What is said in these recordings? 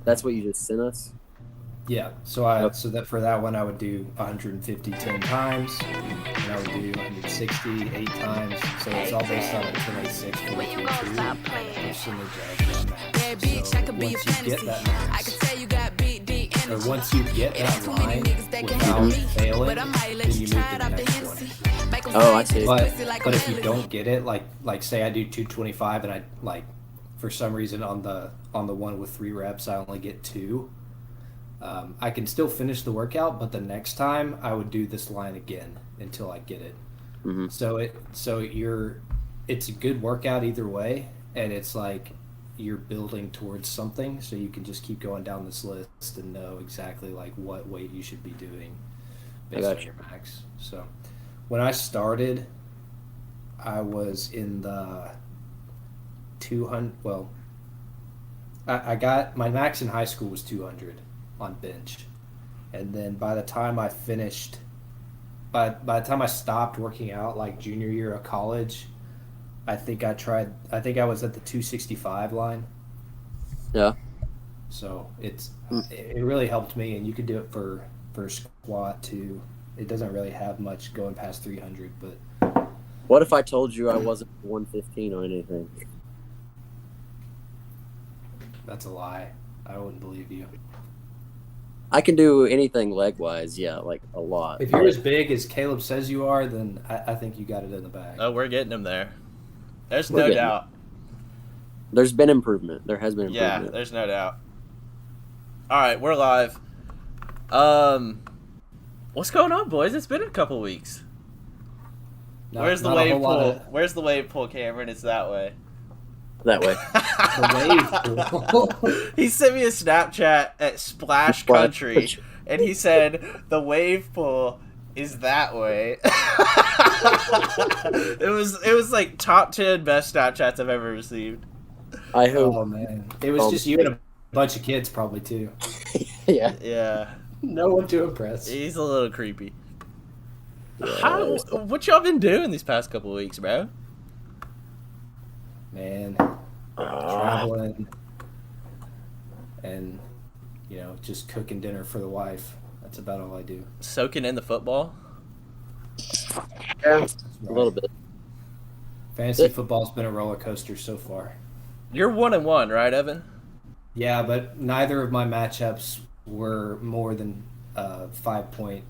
That's what you just sent us? Yeah, Yep. so that for that one I would do 150 10 times, and I would do 160 8 times. So it's all based on a 1086 43.2 percentage of max. So once you get that line without Hmm. failing, then you move to the next one. Oh, I see. But if you don't get it, like say I do 225 and I like for some reason on the one with 3 reps I only get two. I can still finish the workout, but the next time I would do this line again until I get it. Hmm. So it's a good workout either way, and it's like you're building towards something, so you can just keep going down this list and know exactly like what weight you should be doing I based on got you. your max. So when I started, I was in the 200. Well, I got my max in high school was 200 on bench, and then by the time I finished, by the time I stopped working out, like junior year of college, I think I tried. I think I was at the 265 line. Yeah. So Mm. it really helped me, and you could do it for squat too. It doesn't really have much going past 300, but What if I told you I wasn't 115 on anything? that's a lie. I wouldn't believe you. I can do anything leg wise, yeah, like a lot. If you're But as big as Caleb says you are, then I think you got it in the bag. Oh, we're getting him there. There's we're no getting it. doubt. There's been improvement. There has been Yeah, improvement. there's no doubt. All right, we're live. Um, what's going on, boys? It's been a couple weeks. Not not a whole lot of Where's the wave pool, Cameron? It's that way. That way. the wave pool. He sent me a Snapchat at Splash Country, and he said the wave pool is that way. It was like top 10 best Snapchats I've ever received. I hope. Oh man, it was just you and a bunch of kids probably too. Yeah. Yeah, No one to impress. he's a little creepy. Yeah. What y'all been doing these past couple of weeks, bro? Man, Ah. traveling and just cooking dinner for the wife. That's about all I do. Soaking in the football. Yeah. That's A little right. bit. Fantasy football's been a roller coaster so far. You're 1-1, right, Evan? Yeah, but neither of my matchups were more than 5 point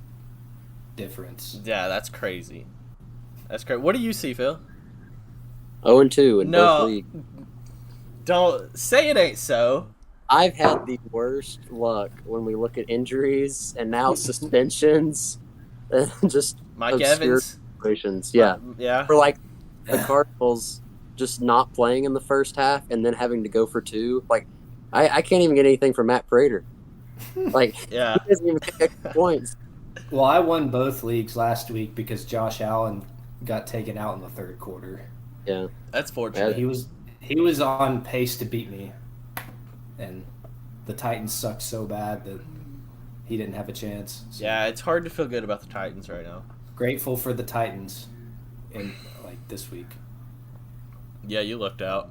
difference. Yeah, that's crazy. That's crazy. What do you see, Phil? 0-2 in both No, leagues. don't say it ain't so. I've had the worst luck when we look at injuries and now suspensions and just Mike obscure Evans. situations. Yeah. Yeah. For like the Cardinals just not playing in the first half and then having to go for two. Like, I can't even get anything from Matt Prater. Like, Yeah. he doesn't even get extra points. Well, I won both leagues last week because Josh Allen got taken out in the third quarter. Yeah. That's fortunate. He was on pace to beat me, and the Titans sucked so bad that he didn't have a chance. So Yeah, it's hard to feel good about the Titans right now. grateful for the Titans in like this week. Yeah, you looked out.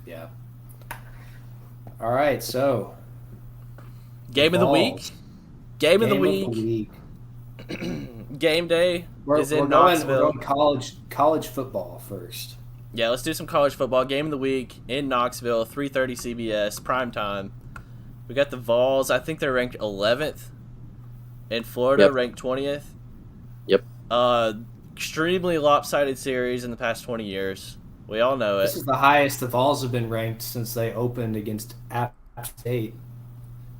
Yeah. All right, so Game of the week. Vols. Game of the Game week. of the week. Game day is in We're Knoxville. going college football first. Yeah, let's do some college football. Game of the week in Knoxville, 3:30 CBS prime time. We got the Vols. I think they're ranked 11th, and Florida Yep. ranked 20th. Yep. Extremely lopsided series in the past 20 years. We all know This it. is the highest the Vols have been ranked since they opened against App State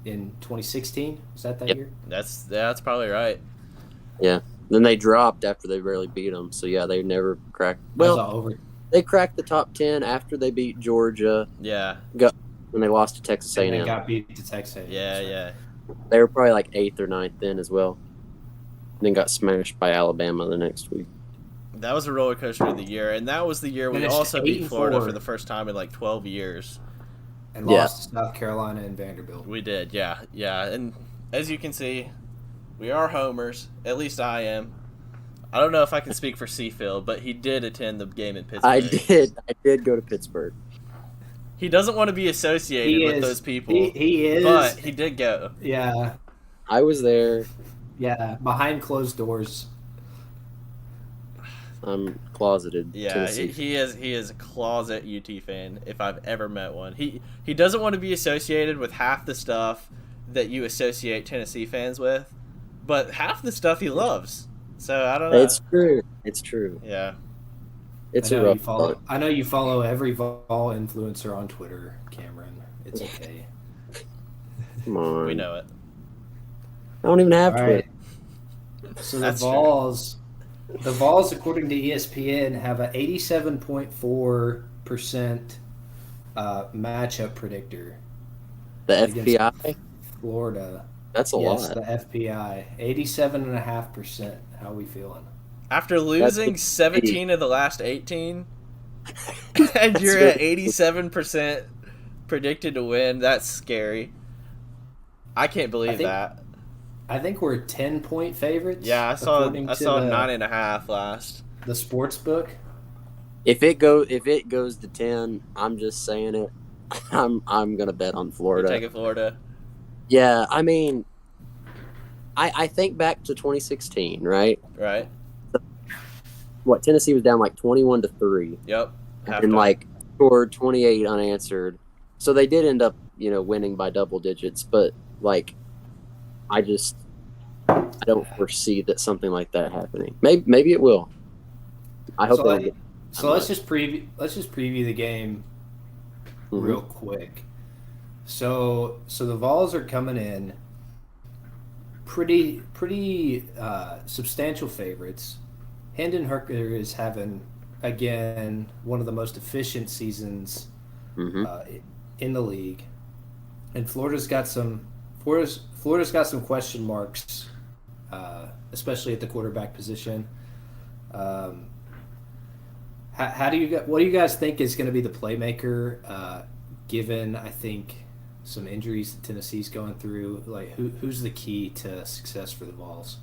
in 2016. Was that Yep. year? That's probably right. Yeah. Then they dropped after they barely beat them. So, yeah, they never cracked. That was Well, all over. they cracked the top 10 after they beat Georgia Yeah, and they lost to Texas And they A&M. got beat to Texas. yeah. They were probably like 8th or 9th then as well. And then got smashed by Alabama the next week. That was a roller coaster of the year, and that was the year we Finished also beat 8-4. Florida for the first time in like 12 years. And Yeah. lost to South Carolina and Vanderbilt. We did, yeah. And as you can see, we are homers. At least I am. I don't know if I can speak for Seafield, but he did attend the game in Pittsburgh. I did go to Pittsburgh. He doesn't want to be associated with those people. He is. But he did go. Yeah. I was there. Yeah. Behind closed doors. I'm closeted. Yeah, Tennessee. he is a closet UT fan if I've ever met one. He doesn't want to be associated with half the stuff that you associate Tennessee fans with, but half the stuff he loves. So I don't know. It's true. It's true. Yeah. It's I a know rough you follow. one. I know you follow every Vol influencer on Twitter, Cameron. It's okay. Come on. We know it. I don't even have All Twitter. right. So That's the Vols, according to ESPN, have a 87.4% matchup predictor. The against FPI? Florida. That's a Yes, lot. the FPI. 87.5%. How are we feeling? After losing That's 17 of the last 18, and you're at 87% predicted to win, that's scary. I can't believe that. I think we're 10-point favorites. Yeah, I saw according to 9.5 last. the sports book. If it goes to 10, I'm just saying it. I'm gonna bet on You're Florida. taking Florida. Yeah, I mean, I think back to 2016, right? Right? What, Tennessee was down like 21-3, Yep. and like scored 28 unanswered. So they did end up, winning by double digits. But like, I don't foresee that something like that happening. Maybe it will. I hope. So let's just preview the game Mhm. real quick. So the Vols are coming in pretty substantial favorites. Hendon Hooker is having again one of the most efficient seasons in the league, and Florida's got some question marks, especially at the quarterback position. What do you guys think is going to be the playmaker, given I think some injuries that Tennessee's going through? Like who's the key to success for the Vols?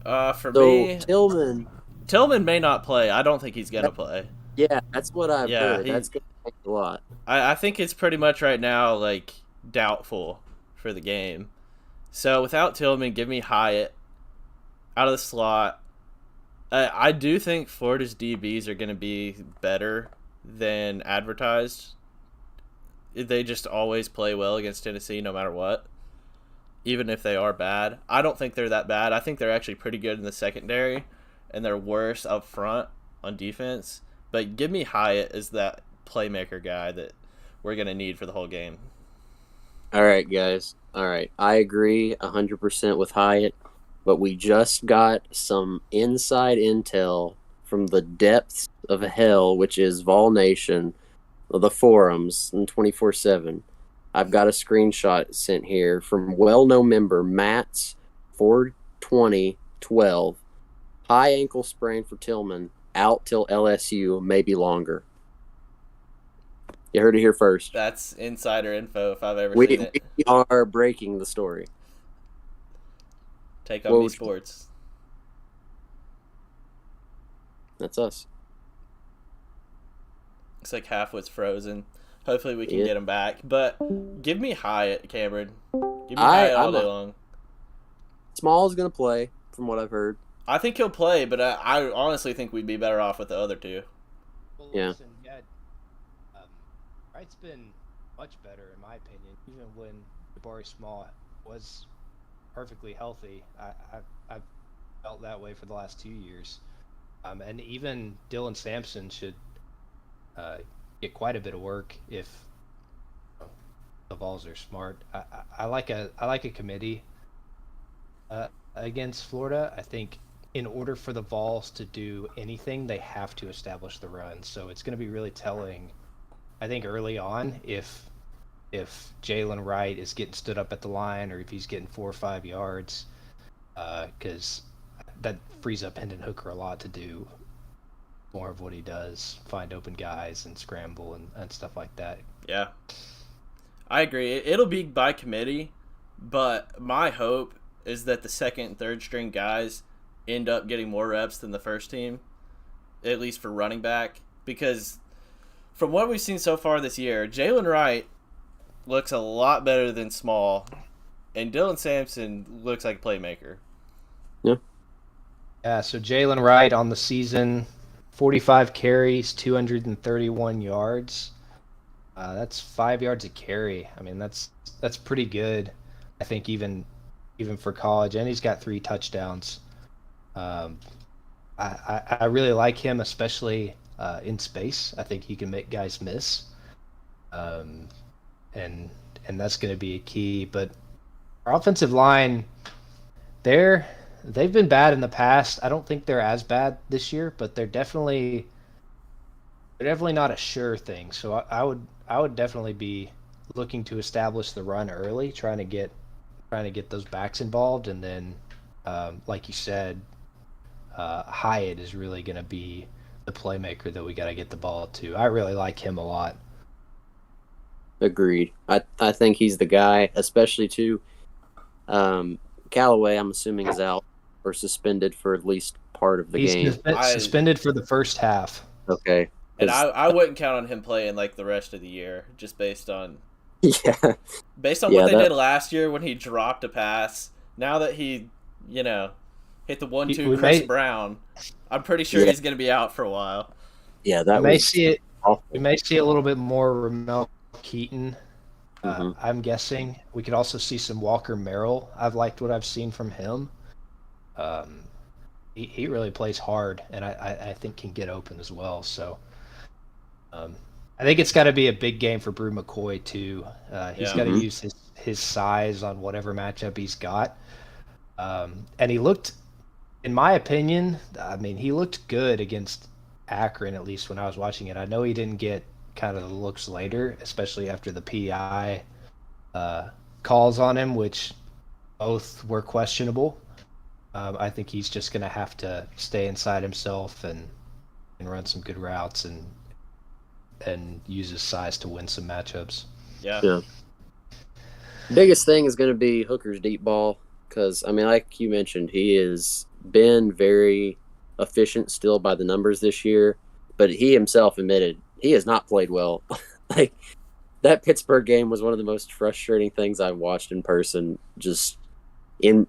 For So me, Tillman, may not play. I don't think he's gonna play. yeah, that's what I've Yeah, heard. That's going to take a lot. I think it's pretty much right now like doubtful for the game. So without Tillman, give me Hyatt out of the slot. I do think Florida's DBs are going to be better than advertised. They just always play well against Tennessee no matter what, even if they are bad. I don't think they're that bad. I think they're actually pretty good in the secondary, and they're worse up front on defense. But give me Hyatt as that playmaker guy that we're going to need for the whole game. All right, guys. All right. I agree 100% with Hyatt, but we just got some inside intel from the depths of hell, which is Vol Nation, the forums, and 24/7. I've got a screenshot sent here from well-known member Matt's 42012. High ankle sprain for Tillman, out till LSU, maybe longer. You heard it here first. That's insider info if I've ever seen it. We are breaking the story. Take on Whoa. me sports. That's us. Looks like Halfwood's frozen. Hopefully we can Yeah. get him back. But give me Hyatt, Cameron. Give me Hyatt all day long. Small's going to play, from what I've heard. I think he'll play, but I honestly think we'd be better off with the other two. Well, Yeah. listen, Wright's been much better in my opinion. Even when Jabari Small was perfectly healthy, I've felt that way for the last 2 years. And even Dylan Sampson should get quite a bit of work if the Vols are smart. I like a committee against Florida. I think in order for the Vols to do anything, they have to establish the run. So it's going to be really telling, I think, early on if Jalen Wright is getting stood up at the line or if he's getting 4 or 5 yards, because that frees up Hendon Hooker a lot to do more of what he does, find open guys and scramble and stuff like that. Yeah. I agree. It'll be by committee, but my hope is that the second and third string guys end up getting more reps than the first team, at least for running back, because from what we've seen so far this year, Jalen Wright looks a lot better than Small, and Dylan Sampson looks like a playmaker. Yeah, so Jalen Wright on the season, 45 carries, 231 yards. That's 5 yards a carry. I mean, that's pretty good. I think even for college, and he's got 3 touchdowns. I really like him, especially in space. I think he can make guys miss, and that's going to be a key. But our offensive line, they've been bad in the past. I don't think they're as bad this year, but they're definitely not a sure thing. So I would definitely be looking to establish the run early, trying to get those backs involved, and then like you said, Hyatt is really going to be the playmaker that we got to get the ball to. I really like him a lot. Agreed. I think he's the guy, especially too. Callaway, I'm assuming, is out or suspended for at least part of the game. He's suspended for the first half. Okay. And I wouldn't count on him playing like the rest of the year, just based on what they did last year when he dropped a pass. Now that he, hit the 1-2 Chris Brown, I'm pretty sure he's going to be out for a while. Yeah, that we may see a little bit more Ramel Keaton. I'm guessing we could also see some Walker Merrill. I've liked what I've seen from him. He really plays hard, and I think can get open as well. So I think it's got to be a big game for Brew McCoy too. He's got to use his size on whatever matchup he's got. And he looked, in my opinion, he looked good against Akron, at least when I was watching it. I know he didn't get kind of the looks later, especially after the PI calls on him, which both were questionable. I think he's just going to have to stay inside himself and run some good routes and use his size to win some matchups. Yeah. Biggest thing is going to be Hooker's deep ball because, like you mentioned, he has been very efficient still by the numbers this year, but he himself admitted he has not played well. Like, that Pittsburgh game was one of the most frustrating things I've watched in person. Just in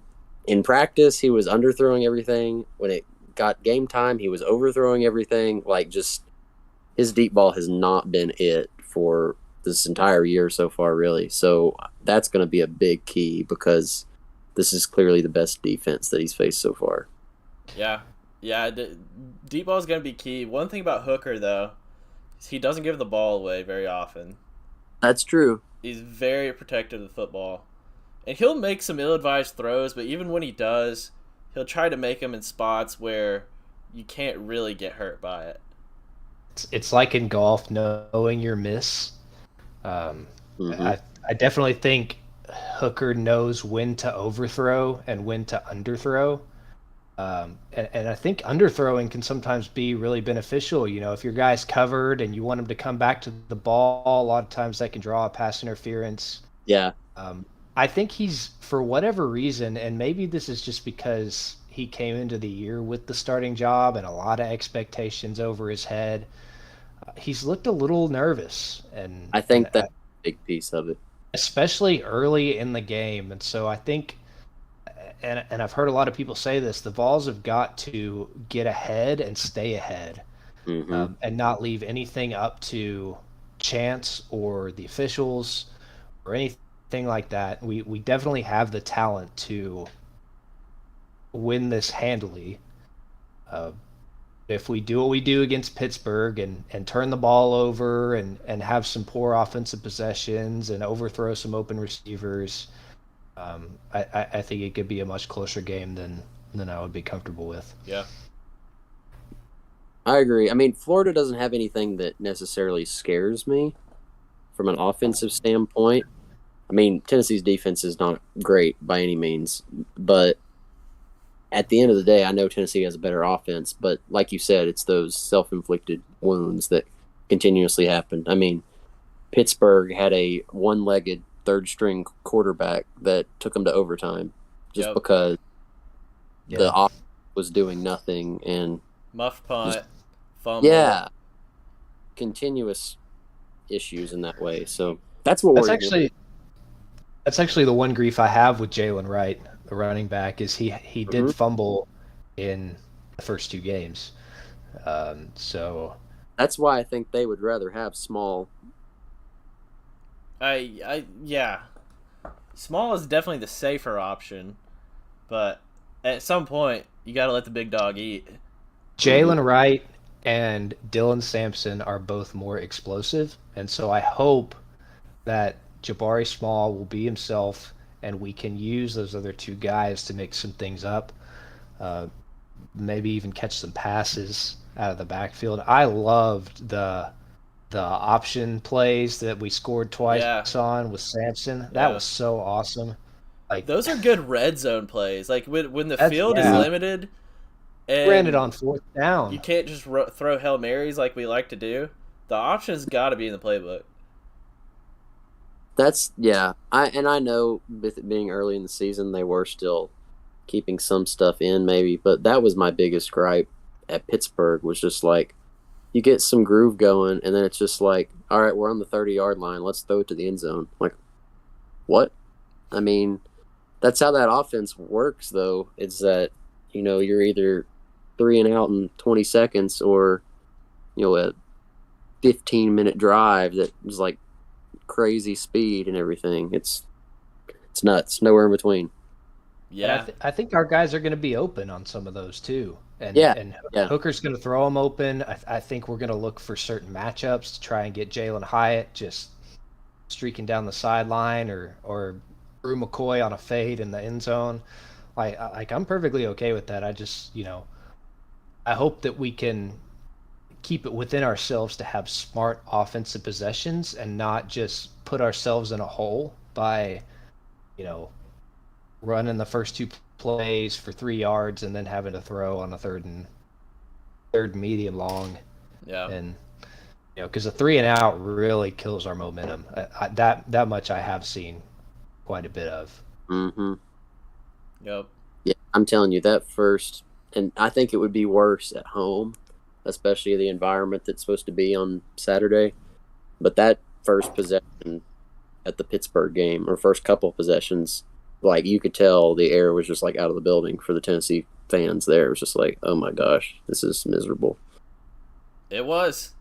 practice, he was underthrowing everything. When it got game time, he was overthrowing everything. Like, just his deep ball has not been it for this entire year so far, really. So that's going to be a big key because this is clearly the best defense that he's faced so far. Yeah. Deep ball is going to be key. One thing about Hooker, though, is he doesn't give the ball away very often. That's true. He's very protective of the football. And he'll make some ill-advised throws, but even when he does, he'll try to make them in spots where you can't really get hurt by it. It's like in golf, knowing your miss. I definitely think Hooker knows when to overthrow and when to underthrow. And I think underthrowing can sometimes be really beneficial. If your guy's covered and you want him to come back to the ball, a lot of times that can draw a pass interference. Yeah. I think he's, for whatever reason, and maybe this is just because he came into the year with the starting job and a lot of expectations over his head, he's looked a little nervous. And I think that's a big piece of it. Especially early in the game. And so I think, and I've heard a lot of people say this, the Vols have got to get ahead and stay ahead, and not leave anything up to chance or the officials or anything like that. We definitely have the talent to win this handily. If we do what we do against Pittsburgh and turn the ball over and have some poor offensive possessions and overthrow some open receivers, I think it could be a much closer game than I would be comfortable with. Yeah. I agree. Florida doesn't have anything that necessarily scares me from an offensive standpoint. Tennessee's defense is not great by any means, but at the end of the day, I know Tennessee has a better offense, but like you said, it's those self-inflicted wounds that continuously happen. Pittsburgh had a one-legged third-string quarterback that took them to overtime just because the offense was doing nothing and muff punt, fumble. Yeah, continuous issues in that way. So that's what That's we're actually the one grief I have with Jalen Wright, the running back, is he did Mhm. fumble in the first 2 games. So That's why I think they would rather have Small. Yeah. Small is definitely the safer option, but at some point you got to let the big dog eat. Jalen Wright and Dylan Sampson are both more explosive, and so I hope that Jabari Small will be himself, and we can use those other 2 guys to mix some things up. Uh, Maybe even catch some passes out of the backfield. I loved the option plays that we scored twice Yeah. on with Sampson. That Yeah. was so awesome. Like, Those are good red zone plays. Like when the That's- field is yeah. limited ran it and on 4th down. you can't just throw Hail Marys like we like to do. The option's got to be in the playbook. That's I know with it being early in the season, they were still keeping some stuff in maybe, but that was my biggest gripe at Pittsburgh was just like you get some groove going, and then it's just like, all right, we're on the 30-yard line, let's throw it to the end zone. Like, what? I mean, that's how that offense works, though. It's that you're either 3 and out in 20 seconds, or a 15-minute drive that is like crazy speed and everything. It's nuts. Nowhere in between. Yeah. I think our guys are going to be open on some of those too. And Yeah. Hooker's going to throw them open. I think we're going to look for certain matchups to try and get Jalen Hyatt just streaking down the sideline, or Drew McCoy on a fade in the end zone. Like I'm perfectly okay with that. I just I hope that we can keep it within ourselves to have smart offensive possessions and not just put ourselves in a hole by running the first 2 plays for 3 yards and then having to throw on a third medium long. Yeah. And because a 3 and out really kills our momentum. That much I have seen quite a bit of. Mm-hmm. Yep. Yeah, I'm telling you, that first, and I think it would be worse at home, especially the environment that's supposed to be on Saturday. But that first possession at the Pittsburgh game, or first couple possessions, like you could tell the air was just like out of the building for the Tennessee fans there. It was just like, oh my gosh, this is miserable. It was.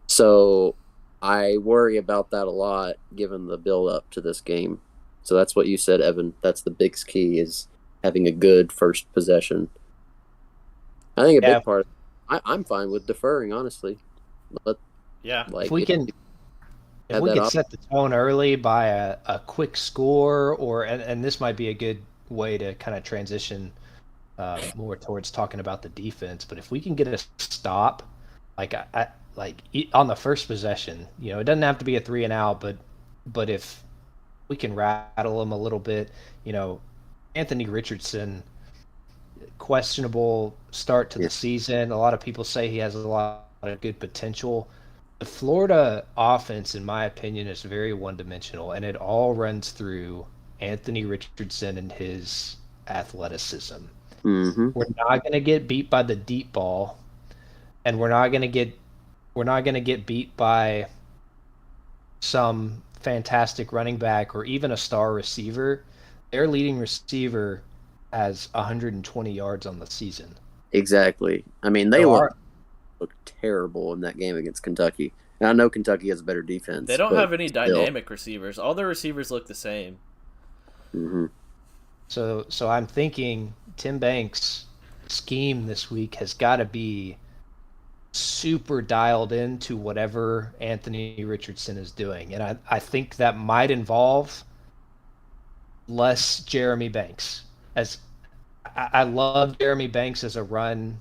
So I worry about that a lot given the build up to this game. So that's what you said, Evan. That's the big key, is having a good first possession. I think a big part, I'm fine with deferring, honestly. But Yeah. If we can set the tone early by a quick score, and this might be a good way to kind of transition more towards talking about the defense. But if we can get a stop, like on the first possession, it doesn't have to be a 3 and out, but if we can rattle them a little bit, Anthony Richardson, questionable start to the season. A lot of people say he has a lot of good potential. The Florida offense, in my opinion, is very one-dimensional, and it all runs through Anthony Richardson and his athleticism. Mm-hmm. We're not going to get beat by the deep ball, and we're not going to get beat by some fantastic running back or even a star receiver. Their leading receiver has 120 yards on the season. Exactly. I mean, they look terrible in that game against Kentucky. And I know Kentucky has a better defense. They don't have any dynamic receivers. All their receivers look the same. Mm-hmm. So I'm thinking Tim Banks' scheme this week has got to be super dialed into whatever Anthony Richardson is doing. And I think that might involve less Jeremy Banks. As I love Jeremy Banks as a run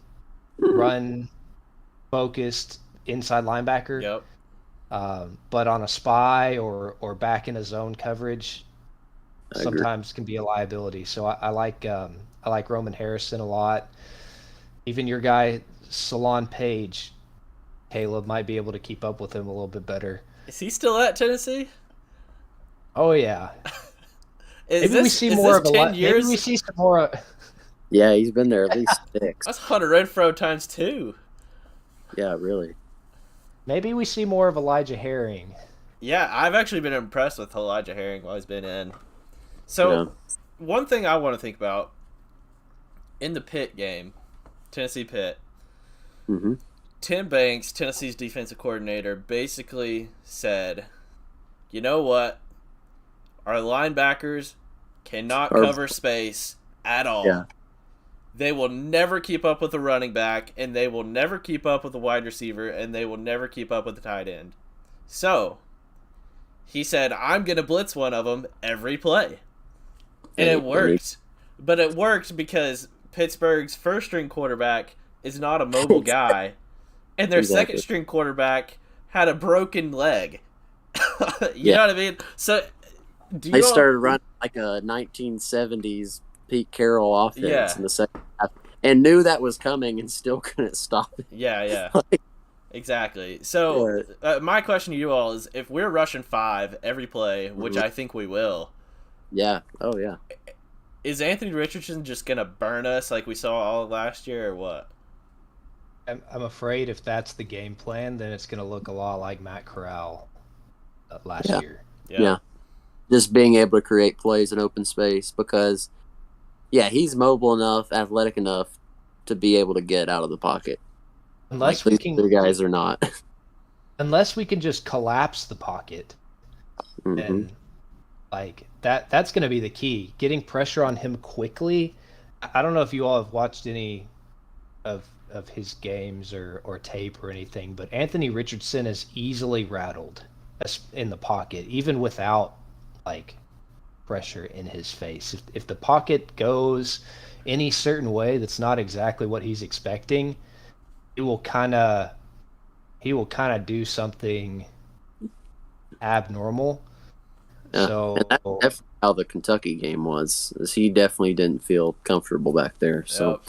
focused inside linebacker. Yep. But on a spy or back in a zone coverage, sometimes can be a liability. So I like Roman Harrison a lot. Even your guy Salon Page, Caleb might be able to keep up with him a little bit better. Is he still at Tennessee? Oh yeah. Maybe we see more of 10 years. Maybe we see some more. Yeah, he's been there at least 6. That's Hunter Renfrow times 2. Yeah, really. maybe we see more of Elijah Herring. Yeah, I've actually been impressed with Elijah Herring while he's been in. So, one thing I want to think about in the Pitt game, Tennessee Pitt, Mm-hmm. Tim Banks, Tennessee's defensive coordinator, basically said, you know what? Our linebackers cannot cover space at all. Yeah. They will never keep up with the running back, and they will never keep up with the wide receiver, and they will never keep up with the tight end. So, he said, I'm going to blitz one of them every play. And it worked. But it worked because Pittsburgh's first-string quarterback is not a mobile guy, and their second-string quarterback had a broken leg. You know what I mean? So, they started running like a 1970s Pete Carroll offense in the second half, and knew that was coming and still couldn't stop it. Yeah. Exactly. So, my question to you all is, if we're rushing 5 every play, which I think we will. Yeah. Oh, yeah. Is Anthony Richardson just going to burn us like we saw all of last year, or what? I'm afraid if that's the game plan, then it's going to look a lot like Matt Corral last year. Yeah. Just being able to create plays in open space because, he's mobile enough, athletic enough to be able to get out of the pocket. Unless these other guys are not. Unless we can just collapse the pocket, and like that's going to be the key. Getting pressure on him quickly. I don't know if you all have watched any of his games or tape or anything, but Anthony Richardson is easily rattled in the pocket, even without like pressure in his face. If the pocket goes any certain way that's not exactly what he's expecting, he will kind of do something abnormal. Yeah. So and that's definitely how the Kentucky game was. Is he definitely didn't feel comfortable back there. So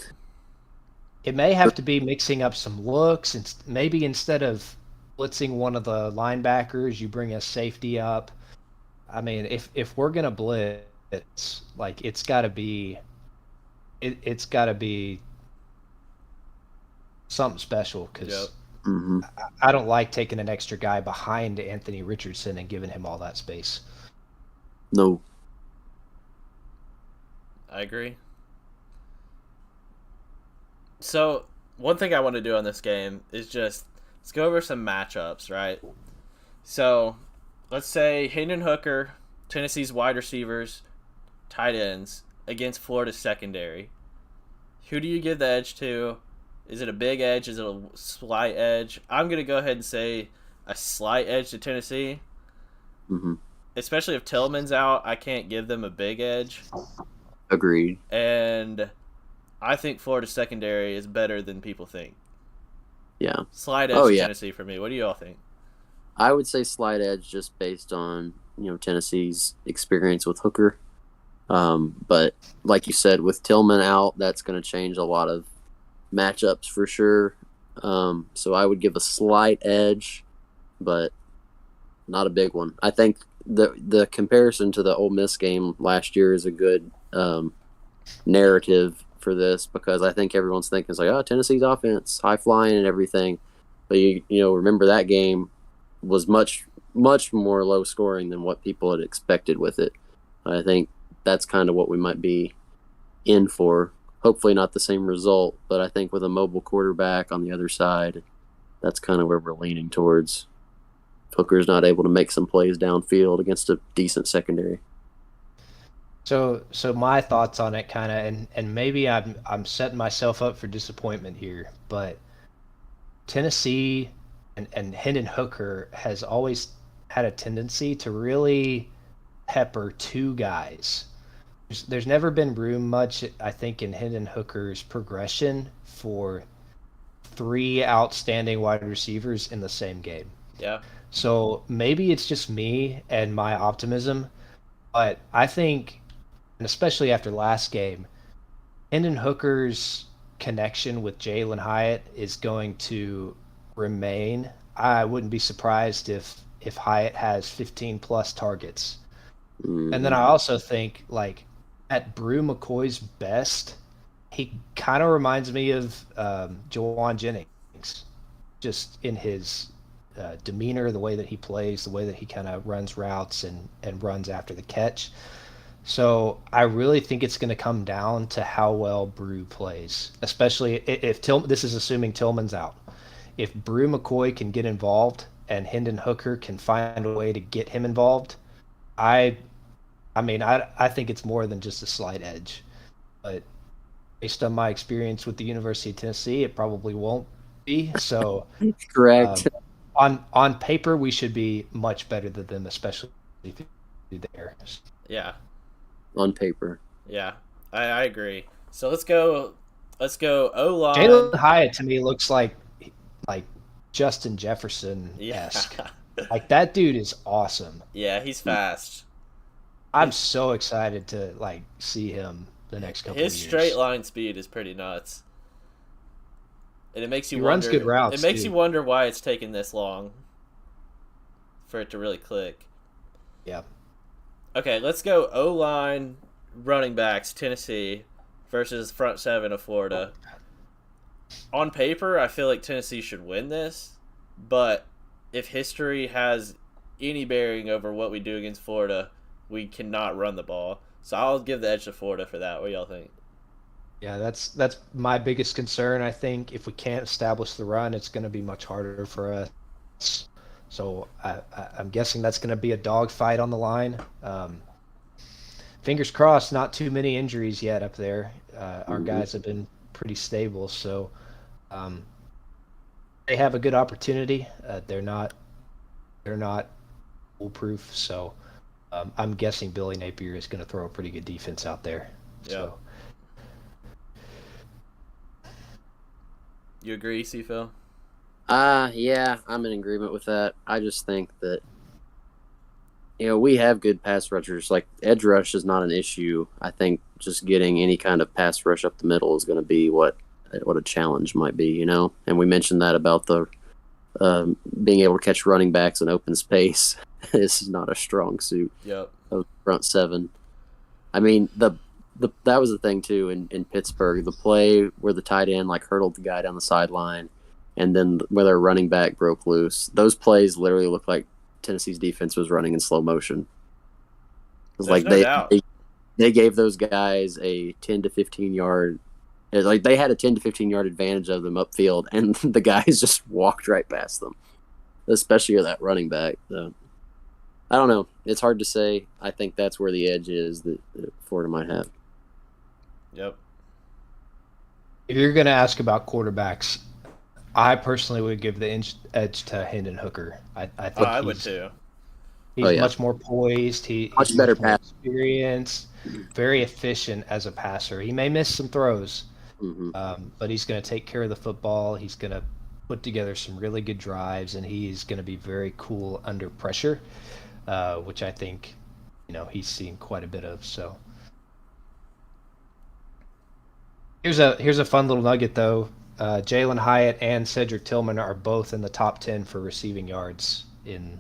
it may have to be mixing up some looks, and maybe instead of blitzing one of the linebackers, you bring a safety up. I mean, if we're gonna blitz, like it's got to be something special because I don't like taking an extra guy behind Anthony Richardson and giving him all that space. No, I agree. So one thing I want to do on this game is just let's go over some matchups, right? So let's say Hendon Hooker, Tennessee's wide receivers, tight ends against Florida's secondary. Who do you give the edge to? Is it a big edge? Is it a slight edge? I'm going to go ahead and say a slight edge to Tennessee. Especially if Tillman's out, I can't give them a big edge. Agreed. And I think Florida's secondary is better than people think. Yeah. Slight edge to Tennessee for me. What do you all think? I would say slight edge just based on, Tennessee's experience with Hooker. But like you said, with Tillman out, that's going to change a lot of matchups for sure. So I would give a slight edge, but not a big one. I think the comparison to the Ole Miss game last year is a good narrative for this because I think everyone's thinking it's like, oh, Tennessee's offense, high flying and everything. But you remember that game was much more low scoring than what people had expected with it. I think that's kind of what we might be in for. Hopefully not the same result, but I think with a mobile quarterback on the other side, that's kind of where we're leaning towards. Hooker's not able to make some plays downfield against a decent secondary. So my thoughts on it kind of, and maybe I'm setting myself up for disappointment here, but Tennessee and Hendon Hooker has always had a tendency to really pepper two guys. There's never been room much, I think, in Hendon Hooker's progression for 3 outstanding wide receivers in the same game. Yeah. So maybe it's just me and my optimism, but I think, and especially after last game, Hendon Hooker's connection with Jalen Hyatt is going to remain. I wouldn't be surprised if Hyatt has 15 plus targets. And then I also think, like, at Brew McCoy's best, he kind of reminds me of Jawan Jennings, just in his demeanor, the way that he plays, the way that he kind of runs routes and runs after the catch. So I really think it's going to come down to how well Brew plays, especially if this is assuming Tillman's out. If Brew McCoy can get involved and Hendon Hooker can find a way to get him involved, I mean, I think it's more than just a slight edge. But based on my experience with the University of Tennessee, it probably won't be. So Correct. on paper, we should be much better than them, especially if you do there. Yeah. On paper. Yeah. I agree. So let's go O-line. Jalen Hyatt to me looks like Justin Jefferson-esque. Yeah. Like, that dude is awesome. Yeah, he's fast. I'm so excited to see him the next couple of years. His straight line speed is pretty nuts. And it makes you He wonder. runs good routes, It makes too. you wonder why it's taken this long for it to really click. Yeah. Okay, let's go O-line running backs, Tennessee versus front seven of Florida. On paper, I feel like Tennessee should win this, but if history has any bearing over what we do against Florida, we cannot run the ball. So I'll give the edge to Florida for that. What do y'all think? Yeah, that's my biggest concern. I think if we can't establish the run, it's going to be much harder for us. So I'm guessing that's going to be a dogfight on the line. Fingers crossed, not too many injuries yet up there. Our guys have been pretty stable, so they have a good opportunity. They're not foolproof, so I'm guessing Billy Napier is going to throw a pretty good defense out there. Yeah. So. You agree, C-Phil? Yeah, I'm in agreement with that. I just think that, we have good pass rushers. Like, edge rush is not an issue. I think just getting any kind of pass rush up the middle is going to be what a challenge might be, And we mentioned that about the being able to catch running backs in open space. This is not a strong suit Yep. of front seven. I mean, that was the thing too in Pittsburgh. The play where the tight end hurdled the guy down the sideline, and then where their running back broke loose. Those plays literally looked like Tennessee's defense was running in slow motion. It was There's like no doubt. they gave those guys a 10 to 15 yard. Like, they had a 10 to 15 yard advantage of them upfield, and the guys just walked right past them, especially that running back. So, I don't know. It's hard to say. I think that's where the edge is that Florida might have. Yep. If you're going to ask about quarterbacks, I personally would give the edge to Hendon Hooker. I think I would too. He's much more poised. He's Much better more pass. Experienced, very efficient as a passer. He may miss some throws, but he's going to take care of the football. He's going to put together some really good drives, and he's going to be very cool under pressure, which I think, he's seen quite a bit of. So here's a fun little nugget though. Jalen Hyatt and Cedric Tillman are both in the top 10 for receiving yards in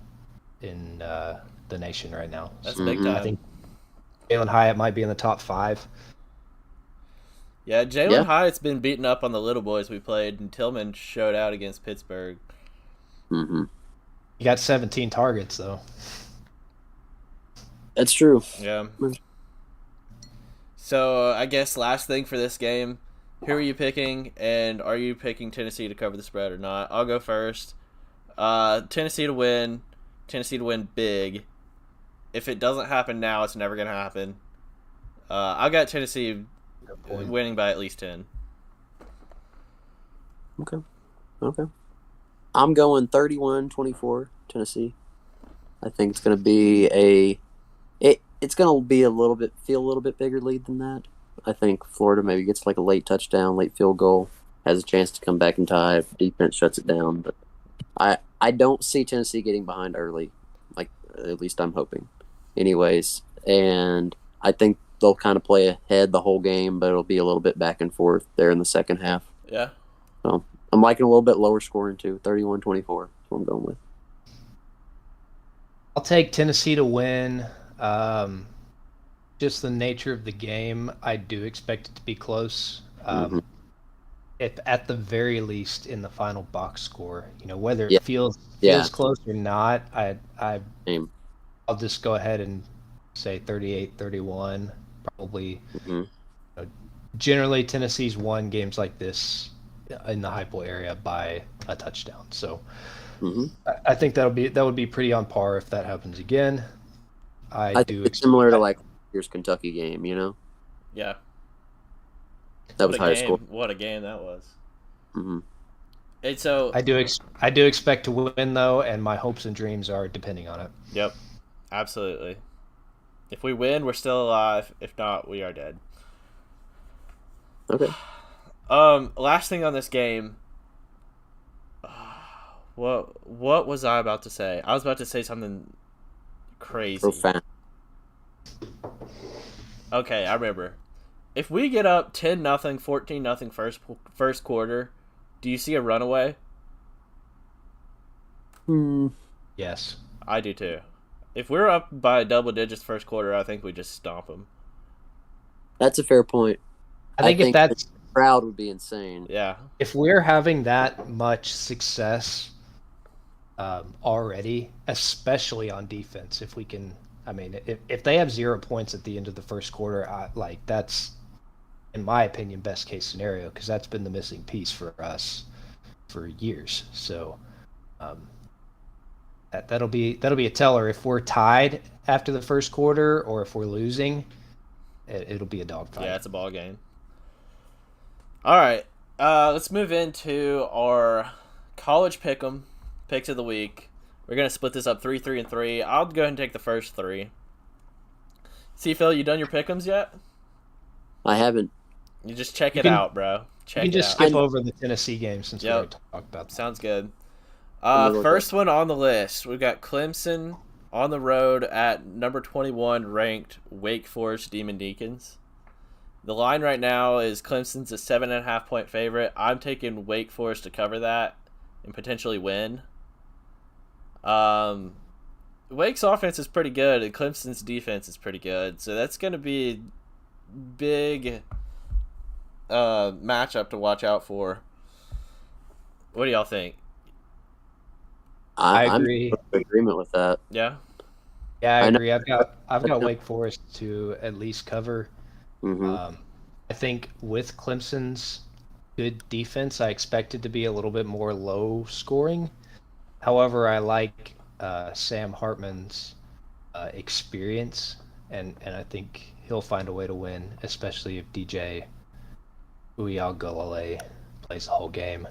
the nation right now. That's So big time. I think Jalen Hyatt might be in the top 5. Yeah, Jalen Yeah. Hyatt's been beaten up on the little boys we played, and Tillman showed out against Pittsburgh. Mm-hmm. He got 17 targets though. That's true. Yeah. So I guess last thing for this game, who are you picking, and are you picking Tennessee to cover the spread or not? I'll go first. Tennessee to win big. If it doesn't happen now, it's never going to happen. I got Tennessee winning by at least 10. Okay. I'm going 31-24 Tennessee. I think it's going to be it's going to be feel a little bit bigger lead than that. I think Florida maybe gets a late touchdown, late field goal, has a chance to come back and tie if defense shuts it down. But I don't see Tennessee getting behind early, at least I'm hoping. Anyways, and I think they'll kind of play ahead the whole game, but it'll be a little bit back and forth there in the second half. Yeah. So I'm liking a little bit lower scoring too, 31-24. That's what I'm going with. I'll take Tennessee to win. Just the nature of the game, I do expect it to be close. if at the very least in the final box score, whether Yeah. it feels Yeah. close or not, Same. I'll just go ahead and say 38-31. Probably. Mhm. Generally, Tennessee's won games like this in the Heupel area by a touchdown. So Mhm. I think that would be pretty on par if that happens again. I think it's similar to like year's Kentucky game. Yeah. That was What a high game! score. What a game that was. Hmm. And so I do expect to win though, and my hopes and dreams are depending on it. Yep, absolutely. If we win, we're still alive. If not, we are dead. Okay. Last thing on this game. What was I about to say? I was about to say something crazy. Profound. Okay, I remember. If we get up 10-0, 14-0 first quarter, do you see a runaway? Yes. I do too. If we're up by double digits first quarter, I think we just stomp them. That's a fair point. I think if that's the crowd would be insane. Yeah. if we're having that much success already, especially on defense, if we can, I mean, if they have 0 points at the end of the first quarter, that's, in my opinion, best case scenario, because that's been the missing piece for us for years. So that'll be a teller. If we're tied after the first quarter, or if we're losing, it'll be a dogfight. Yeah, it's a ball game. All right, let's move into our college pick'em picks of the week. We're gonna split this up 3, 3, and 3. I'll go ahead and take the first 3. See, Phil, you done your pick'ems yet? I haven't. You just check You it can- out, bro. Check You can it just out. skip over the Tennessee game since we Yep. already talked about that. Sounds good. Let me look First one on the list, we've got Clemson on the road at number 21 ranked Wake Forest Demon Deacons. The line right now is Clemson's a 7.5 point favorite. I'm taking Wake Forest to cover that and potentially win. Wake's offense is pretty good and Clemson's defense is pretty good, so that's going to be big matchup to watch out for. What do y'all think? I I'm agree. in agreement with that. Yeah. Yeah, I I know- agree. I've got Wake Forest to at least cover. Hmm. I think with Clemson's good defense, I expect it to be a little bit more low scoring. However, I like Sam Hartman's experience, and I think he'll find a way to win, especially if DJ Uiagalelei plays the whole game.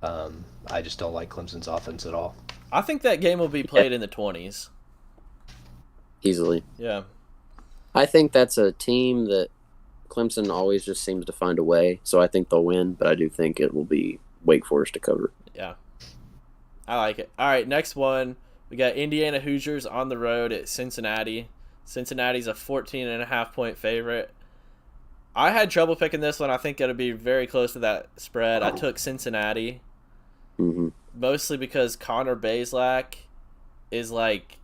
I just don't like Clemson's offense at all. I think that game will be played in the 20s. Easily. Yeah. I think that's a team that Clemson always just seems to find a way, so I think they'll win, but I do think it will be Wake Forest to cover. Yeah. I like it. All right, next one. We got Indiana Hoosiers on the road at Cincinnati. Cincinnati's a 14.5 point favorite. I had trouble picking this one. I think it'll be very close to that spread. I took Cincinnati Hmm. mostly because Connor Bazelak is like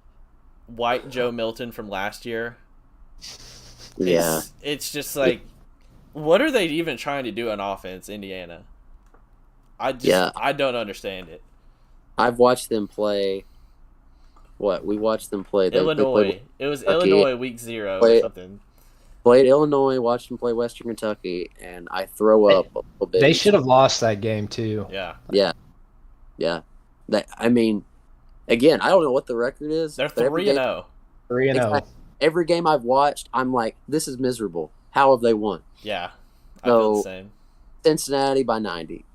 white Joe Milton from last year. Yeah. It's just like, what are they even trying to do on offense, Indiana? I don't understand it. I've watched them play. What? We watched them play. They Illinois. It was Kentucky. Illinois week 0 or Played- something. Played Illinois, watched them play Western Kentucky, and I throw up a little bit. They should have lost that game too. Yeah. Yeah. I mean, again, I don't know what the record is. They're but every 3-0. 3-0. Exactly. Every game I've watched, I'm like, this is miserable. How have they won? Yeah. I feel the So- same. Cincinnati by 90.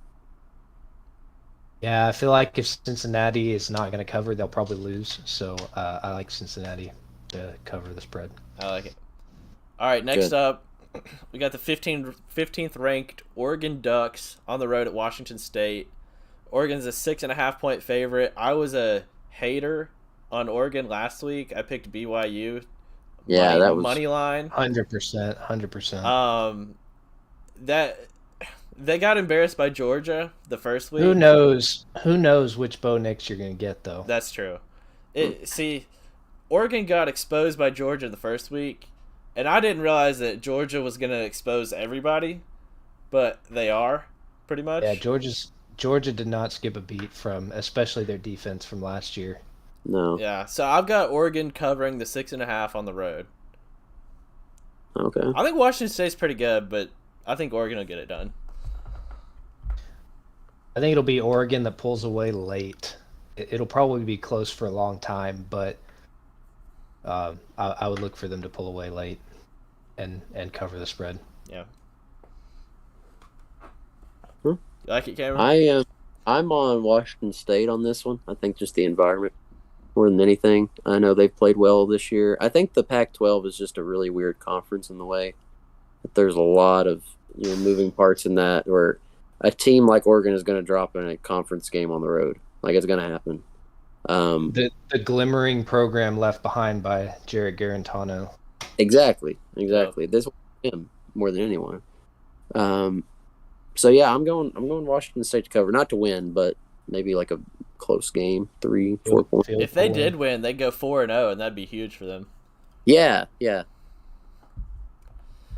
Yeah, I feel like if Cincinnati is not going to cover, they'll probably lose. So I like Cincinnati to cover the spread. I like it. All right, next Good. up, we got the 15th ranked Oregon Ducks on the road at Washington State. Oregon's a 6.5 point favorite. I was a hater on Oregon last week. I picked BYU. Yeah, that was money line. 100%. 100%. That they got embarrassed by Georgia the first week. Who knows? Who knows which Bo Nix you're going to get though? That's true. See, Oregon got exposed by Georgia the first week, and I didn't realize that Georgia was going to expose everybody, but they are. pretty much. Yeah, Georgia did not skip a beat from, especially their defense from last year. No. Yeah, so I've got Oregon covering the 6.5 on the road. Okay. I think Washington State's pretty good, but I think Oregon will get it done. I think it'll be Oregon that pulls away late. It'll probably be close for a long time, but I would look for them to pull away late and cover the spread. Yeah. Hmm. You like it, Cameron? I'm on Washington State on this one. I think just the environment more than anything. I know they've played well this year. I think the Pac-12 is just a really weird conference in the way that there's a lot of moving parts in that, where a team like Oregon is going to drop in a conference game on the road. Like, it's going to happen. The glimmering program left behind by Jared Garantano. Exactly. This was him more than anyone. So yeah, I'm going Washington State to cover, not to win, but maybe like a close game, 3-4 points. If they did win, they'd go 4-0, and that'd be huge for them. Yeah.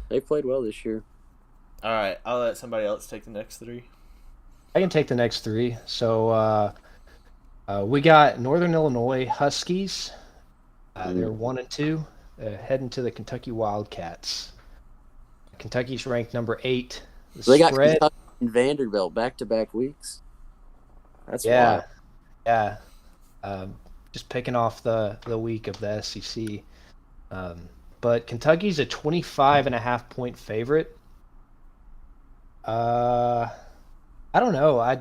They played well this year. All right, I'll let somebody else take the next 3. I can take the next 3. So we got Northern Illinois Huskies. They're 1-2, heading to the Kentucky Wildcats. Kentucky's ranked number 8. So they got Kentucky and Vanderbilt back-to-back weeks. That's wild. Yeah. Just picking off the week of the SEC. But Kentucky's a 25.5 point favorite. I don't know. I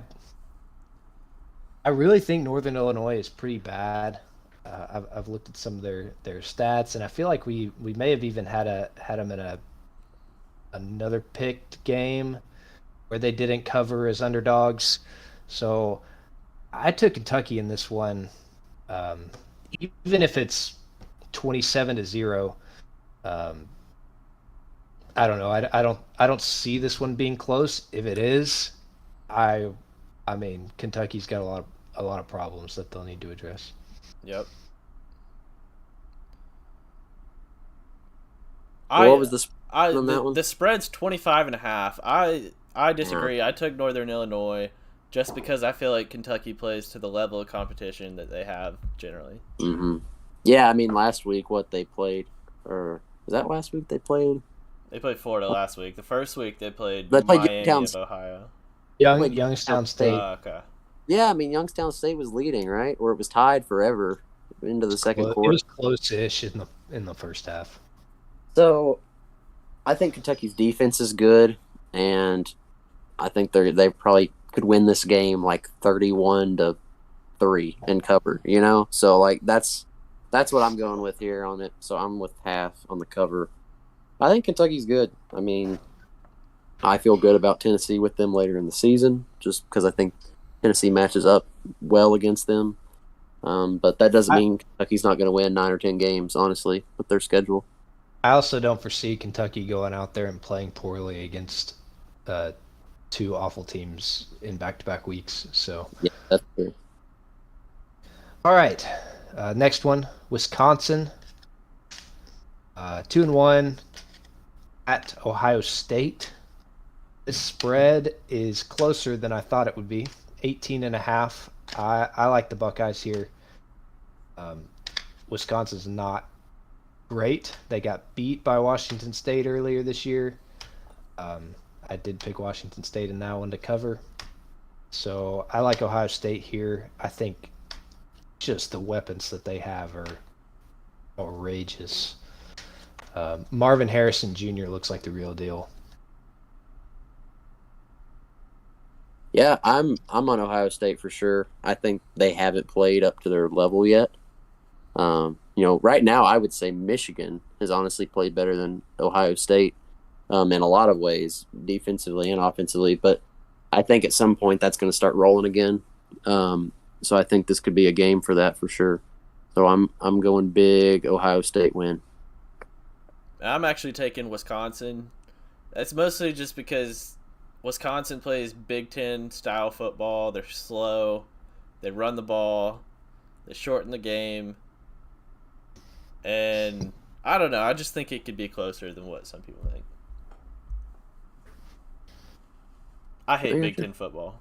really think Northern Illinois is pretty bad. I've looked at some of their stats, and I feel like we may have even had them in another picked game where they didn't cover as underdogs. So I took Kentucky in this one, even if it's 27-0. I don't know. I don't see this one being close. If it is, I mean, Kentucky's got a lot of problems that they'll need to address. Yep. What was the spread on that one? The spread's 25.5. I disagree. I took Northern Illinois just because I feel like Kentucky plays to the level of competition that they have generally. Mm-hmm. Yeah, I mean, last week they played, or was that last week they played? They played Florida last week. The first week they played Miami Youngstown of Ohio. Youngstown State. Okay. Yeah, I mean, Youngstown State was leading, right? Or it was tied forever into the second quarter. It was close-ish in the first half. So, I think Kentucky's defense is good, and I think they probably could win this game like 31-3 and cover. So like that's what I'm going with here on it. So I'm with half on the cover. I think Kentucky's good. I mean, I feel good about Tennessee with them later in the season, just because I think Tennessee matches up well against them. But that doesn't mean Kentucky's not going to win 9 or 10 games, honestly, with their schedule. I also don't foresee Kentucky going out there and playing poorly against 2 awful teams in back-to-back weeks. So yeah, that's true. All right, next one, Wisconsin, 2-1 at Ohio State. This spread is closer than I thought it would be, 18.5. I like the Buckeyes here. Wisconsin's not great. They got beat by Washington State earlier this year. I did pick Washington State in that one to cover. So I like Ohio State here. I think just the weapons that they have are outrageous. Marvin Harrison Jr. looks like the real deal. Yeah, I'm on Ohio State for sure. I think they haven't played up to their level yet. Right now I would say Michigan has honestly played better than Ohio State in a lot of ways, defensively and offensively. But I think at some point that's going to start rolling again. So I think this could be a game for that for sure. So I'm going big Ohio State win. I'm actually taking Wisconsin. That's mostly just because Wisconsin plays Big Ten style football. They're slow. They run the ball. They shorten the game. And I don't know. I just think it could be closer than what some people think. I hate I Big gotcha. Ten football.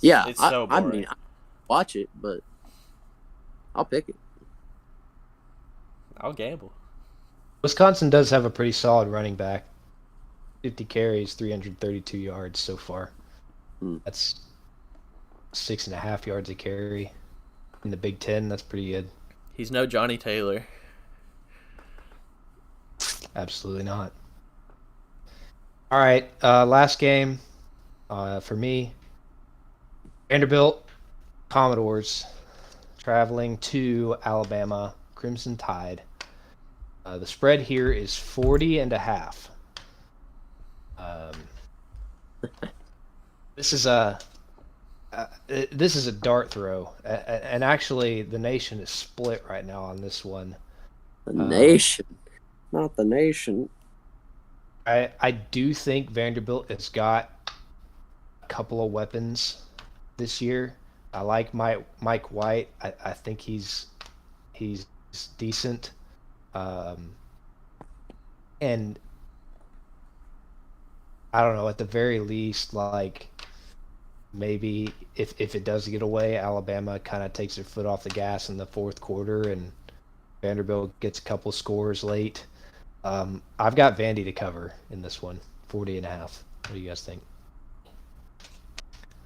Yeah, It's so I boring. mean, I watch it, but I'll pick it. I'll gamble. Wisconsin does have a pretty solid running back. 50 carries, 332 yards so far. Hmm. That's 6.5 yards a carry. In the Big Ten, that's pretty good. He's no Johnny Taylor. Absolutely not. All right, last game for me. Vanderbilt Commodores traveling to Alabama Crimson Tide. The spread here is 40.5. This is a dart throw, and actually the nation is split right now on this one. The nation, not the nation. I do think Vanderbilt has got a couple of weapons this year. I like Mike White. I think he's decent, and I don't know. At the very least, like maybe if it does get away, Alabama kind of takes their foot off the gas in the fourth quarter, and Vanderbilt gets a couple scores late. I've got Vandy to cover in this one, 40.5. What do you guys think?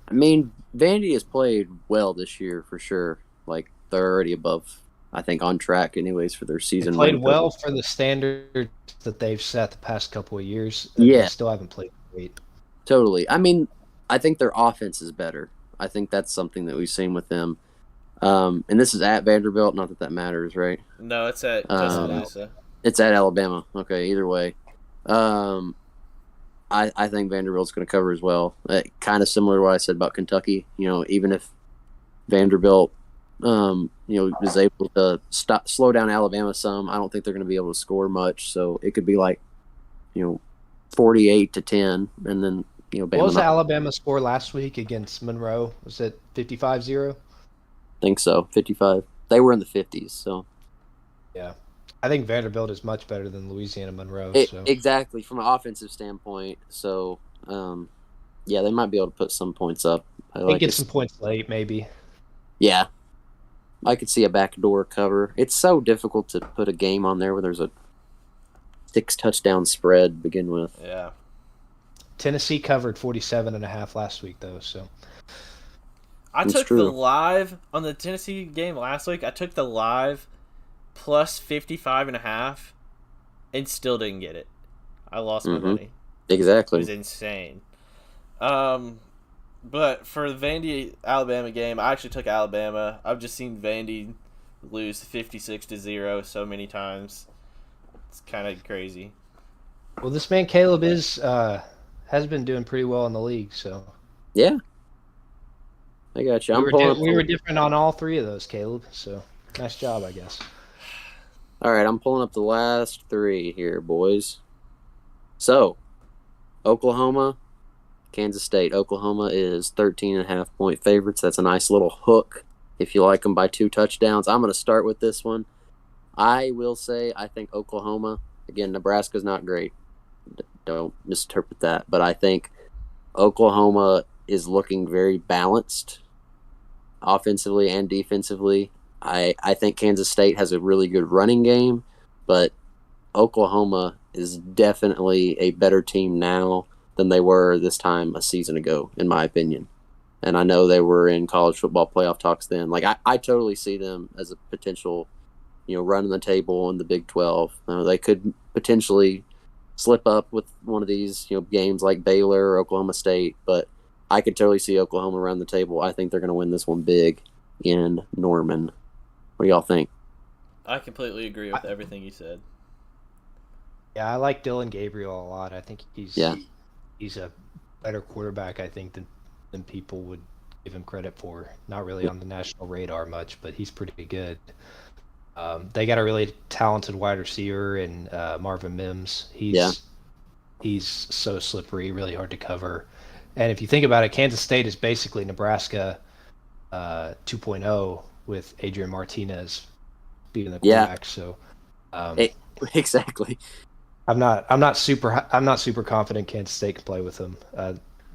I mean, Vandy has played well this year for sure. Like they're already above, I think, on track anyways for their They season. played win well total. for the standards that they've set the past couple of years. Yeah. They still haven't played great. Totally. I mean, I think their offense is better. I think that's something that we've seen with them. And this is at Vanderbilt. Not that that matters, right? No, it's at Um, Tuscaloosa. It's at Alabama. Okay, either way. I think Vanderbilt's going to cover as well. Kind of similar to what I said about Kentucky. You know, even if Vanderbilt, is able to slow down Alabama some, I don't think they're going to be able to score much. So it could be like, 48-10, and then Bama. What was the Alabama score last week against Monroe? Was it 55-0? I think so. 55. They were in the 50s. So Yeah. I think Vanderbilt is much better than Louisiana Monroe. So exactly from an offensive standpoint. So yeah, they might be able to put some points up. I think get some points late, maybe. Yeah, I could see a backdoor cover. It's so difficult to put a game on there where there's a 6 touchdown spread to begin with. Yeah. Tennessee covered 47.5 last week, though. So I It's took true. the live on the Tennessee game last week. I took the live plus 55.5 and still didn't get it. I lost my money. It Exactly. was insane. But for the Vandy Alabama game, I actually took Alabama. I've just seen Vandy lose 56-0 so many times. It's kind of crazy. well, this man Caleb has been doing pretty well in the league. So Yeah, I got you. we were different on all three of those, Caleb. So nice job, I guess. All right, I'm pulling up the last 3 here, boys. So, Oklahoma, Kansas State. Oklahoma is 13.5-point favorites. That's a nice little hook if you like them by 2 touchdowns. I'm going to start with this one. I will say I think Oklahoma, again, Nebraska's not great. Don't misinterpret that. But I think Oklahoma is looking very balanced offensively and defensively. I think Kansas State has a really good running game, but Oklahoma is definitely a better team now than they were this time a season ago, in my opinion. And I know they were in college football playoff talks then. Like I totally see them as a potential, running the table in the Big 12. They could potentially slip up with one of these, games like Baylor or Oklahoma State, but I could totally see Oklahoma around the table. I think they're going to win this one big in Norman. What do y'all think? I completely agree with everything you said. Yeah, I like Dylan Gabriel a lot. I think he's a better quarterback, I think, than people would give him credit for. Not really on the national radar much, but he's pretty good. They got a really talented wide receiver in Marvin Mims. He's so slippery, really hard to cover. And if you think about it, Kansas State is basically Nebraska 2.0 with Adrian Martinez being the quarterback. So Exactly. I'm not super confident Kansas State can play with them.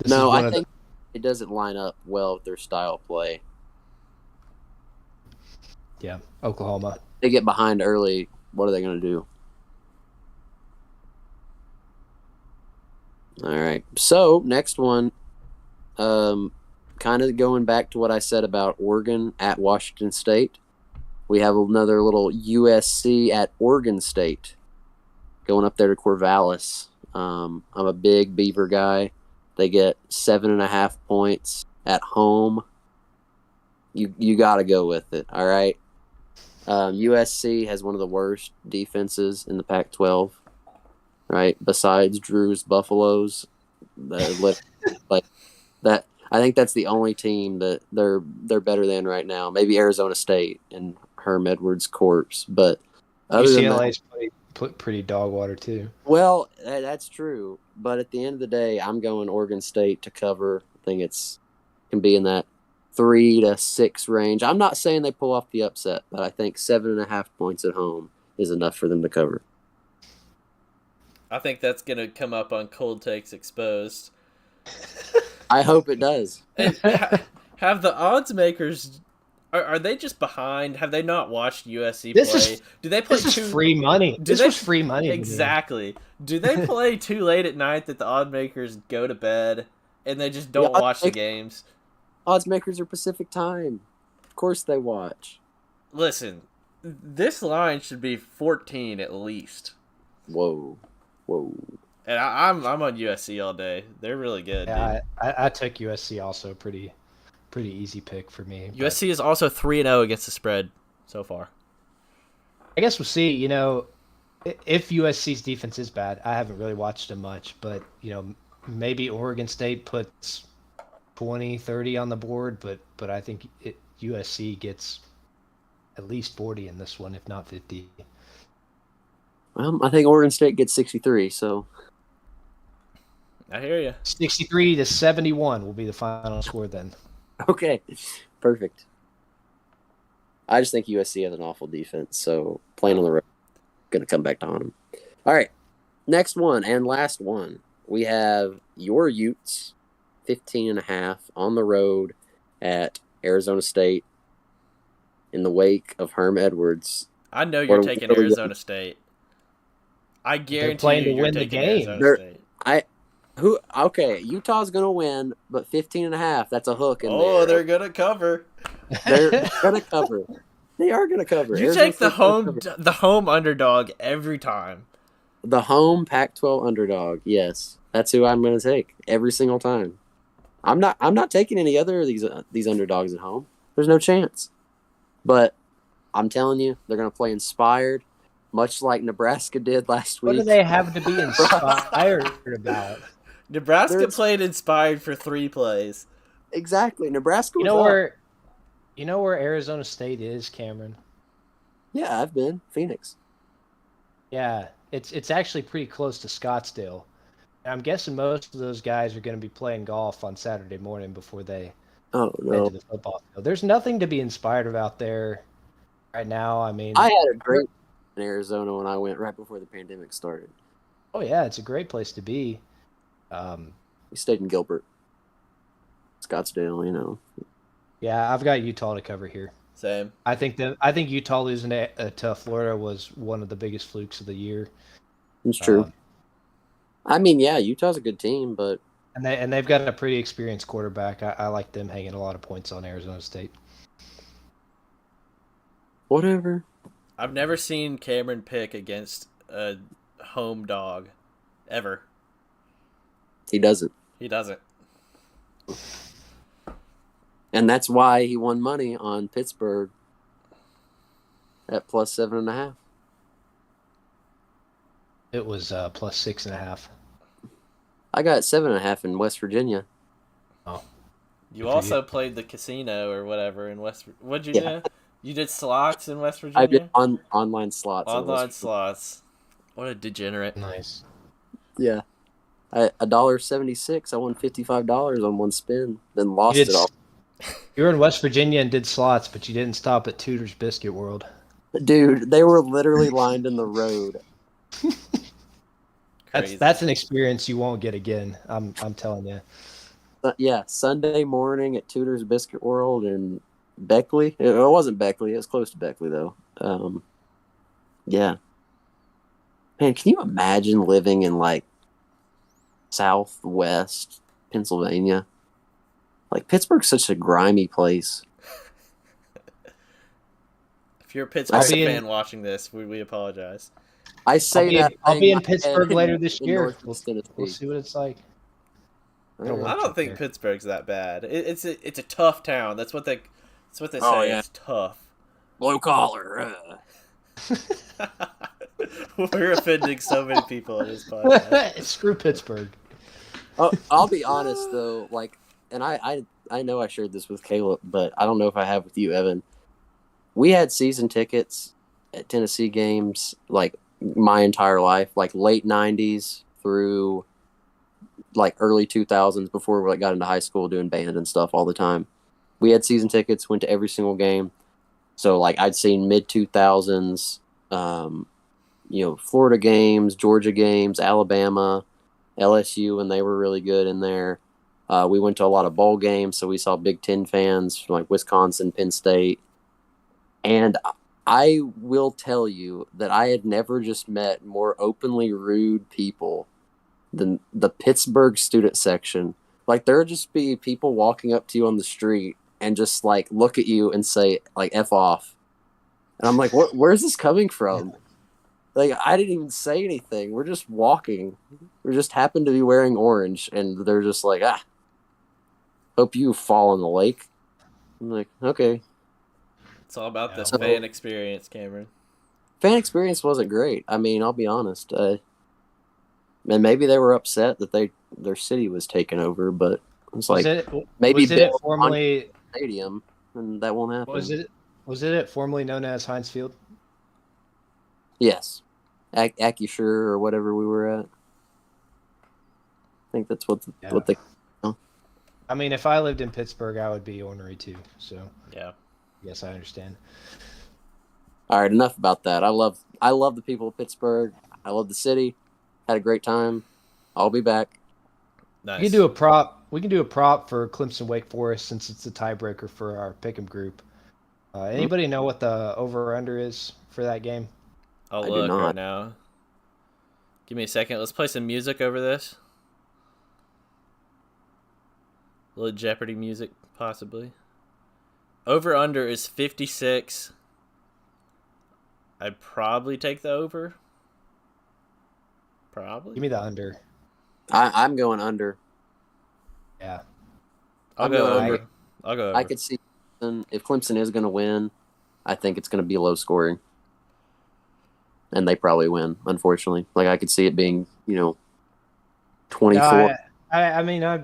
This No, is one I of think it doesn't line up well with their style of play. Oklahoma. They get behind early. What are they going to do? All right. So next one, kind of going back to what I said about Oregon at Washington State. We have another little USC at Oregon State, going up there to Corvallis. I'm a big Beaver guy. They get 7.5 points at home. You got to go with it. All right. USC has one of the worst defenses in the Pac-12, right? Besides Drew's Buffaloes, like that. I think that's the only team that they're better than right now. Maybe Arizona State and Herm Edwards' corpse, but other than that, UCLA's pretty dog water too. well, that's true. But at the end of the day, I'm going Oregon State to cover. I think can be in that 3 to 6 range. I'm not saying they pull off the upset, but I think 7.5 points at home is enough for them to cover. I think that's gonna come up on Cold Takes Exposed. I hope it does. And have the odds makers? Are they just behind? Have they not watched USC play? Do they play This is free money. This was free money. Exactly. Do they play too late at night that the odd makers go to bed and they just don't watch the games? Odds makers are Pacific time. Of course they watch. Listen, this line should be 14 at least. Whoa. And I'm on USC all day. They're really good. Yeah, I took USC also. Pretty easy pick for me. USC is also 3-0 against the spread so far. I guess we'll see. You know, if USC's defense is bad, I haven't really watched them much, but you know, maybe Oregon State puts 20, 30 on the board, but I think USC gets at least 40 in this one, if not 50. Well, I think Oregon State gets 63, so I hear you. 63 to 71 will be the final score then. okay, perfect. I just think USC has an awful defense, so playing on the road, going to come back to haunt them. All right, next one and last one. We have your Utes, 15.5 on the road at Arizona State in the wake of Herm Edwards. I know you're taking Arizona State. I guarantee you're win the taking game. Arizona State. Okay, Utah's going to win, but 15.5, that's a hook in there. Oh, they're going to cover. They're going to cover. They are going to cover. You take the home underdog every time. The home Pac-12 underdog, yes. That's who I'm going to take every single time. I'm not taking any other of these underdogs at home. There's no chance. But I'm telling you, they're going to play inspired, much like Nebraska did last week. What do they have to be inspired about? Nebraska played inspired for 3 plays. Exactly. Nebraska was You know where Arizona State is, Cameron? Yeah, I've been. Phoenix. Yeah, it's actually pretty close to Scottsdale. I'm guessing most of those guys are going to be playing golf on Saturday morning before they head to the football field. There's nothing to be inspired about there right now. I mean, I had a great in Arizona when I went right before the pandemic started. Oh yeah, it's a great place to be. We stayed in Gilbert, Scottsdale. You know. Yeah, I've got Utah to cover here. Same. I think Utah losing to Florida was one of the biggest flukes of the year. It's true. I mean, yeah, Utah's a good team, but and they've got a pretty experienced quarterback. I like them hanging a lot of points on Arizona State. Whatever. I've never seen Cameron pick against a home dog, ever. He doesn't. He doesn't. And that's why he won money on Pittsburgh at plus 7.5. It was plus 6.5. I got 7.5 in West Virginia. Oh, you also played the casino or whatever in West. What'd you do? You did slots in West Virginia. I did online slots. Online slots. What a degenerate! Nice. Yeah, $1.76. I won $55 on one spin, then lost it all. You were in West Virginia and did slots, but you didn't stop at Tudor's Biscuit World. Dude, they were literally lined in the road. That's an experience you won't get again. I'm telling you. Yeah, Sunday morning at Tudor's Biscuit World in Beckley. It wasn't Beckley. It was close to Beckley though. Yeah, man, can you imagine living in like Southwest Pennsylvania? Like Pittsburgh's such a grimy place. If you're a Pittsburgh be fan watching this, we apologize. I say that I'll be in my head Pittsburgh later this in year. Northeast We'll Tennessee. see what it's like. All right. I don't think there. Pittsburgh's that bad. It's a tough town. That's what they Oh, say. yeah. It's tough. Blue collar. We're offending so many people in this podcast. Screw Pittsburgh. I'll be honest though, like, and I know I shared this with Caleb, but I don't know if I have with you, Evan. We had season tickets at Tennessee games like my entire life, like late '90s through like early 2000s before we got into high school doing band and stuff all the time. We had season tickets, went to every single game. So like I'd seen mid 2000s, Florida games, Georgia games, Alabama, LSU when they were really good in there. We went to a lot of bowl games, so we saw Big Ten fans from like Wisconsin, Penn State. And I will tell you that I had never just met more openly rude people than the Pittsburgh student section. Like there would just be people walking up to you on the street and just like look at you and say like F off. And I'm like, where's this coming from? Like I didn't even say anything. We're just walking. We just happened to be wearing orange and they're just like, hope you fall in the lake. I'm like, okay. It's all about the So- fan experience, Cameron. Fan experience wasn't great. I mean, I'll be honest. And maybe they were upset that their city was taken over, but it's like maybe was it build formerly a stadium, and that won't happen. was it formerly known as Heinz Field? Yes, Acusure or whatever we were at. I think that's what they. I mean, if I lived in Pittsburgh, I would be ornery too. So Yeah. yes, I understand. All right, enough about that. I love the people of Pittsburgh. I love the city. Had a great time. I'll be back. Nice. We can do a prop. We can do a prop for Clemson Wake Forest since it's the tiebreaker for our pick'em group. Anybody know what the over or under is for that game? I'll I do look not. right now. Give me a second. Let's play some music over this. A little Jeopardy music, possibly. Over under is 56. I'd probably take the over. Probably. Give me the under. I'm going under. Yeah. I'll I'm go going over. under. I'll go over. I could see if Clemson is going to win, I think it's going to be low scoring, and they probably win. Unfortunately, like I could see it being 24. No, I mean, I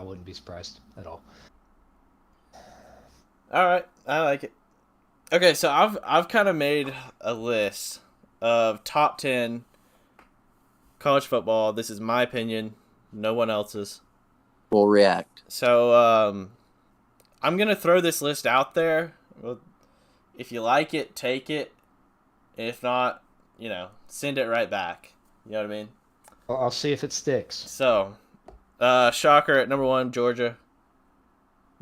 wouldn't be surprised at all. All right, I like it. Okay, so I've kind of made a list of top 10 college football. This is my opinion, no one else's. Will react. So I'm gonna throw this list out there. Well, if you like it, take it. If not, send it right back. You know what I mean? I'll see if it sticks. So, shocker at number 1, Georgia.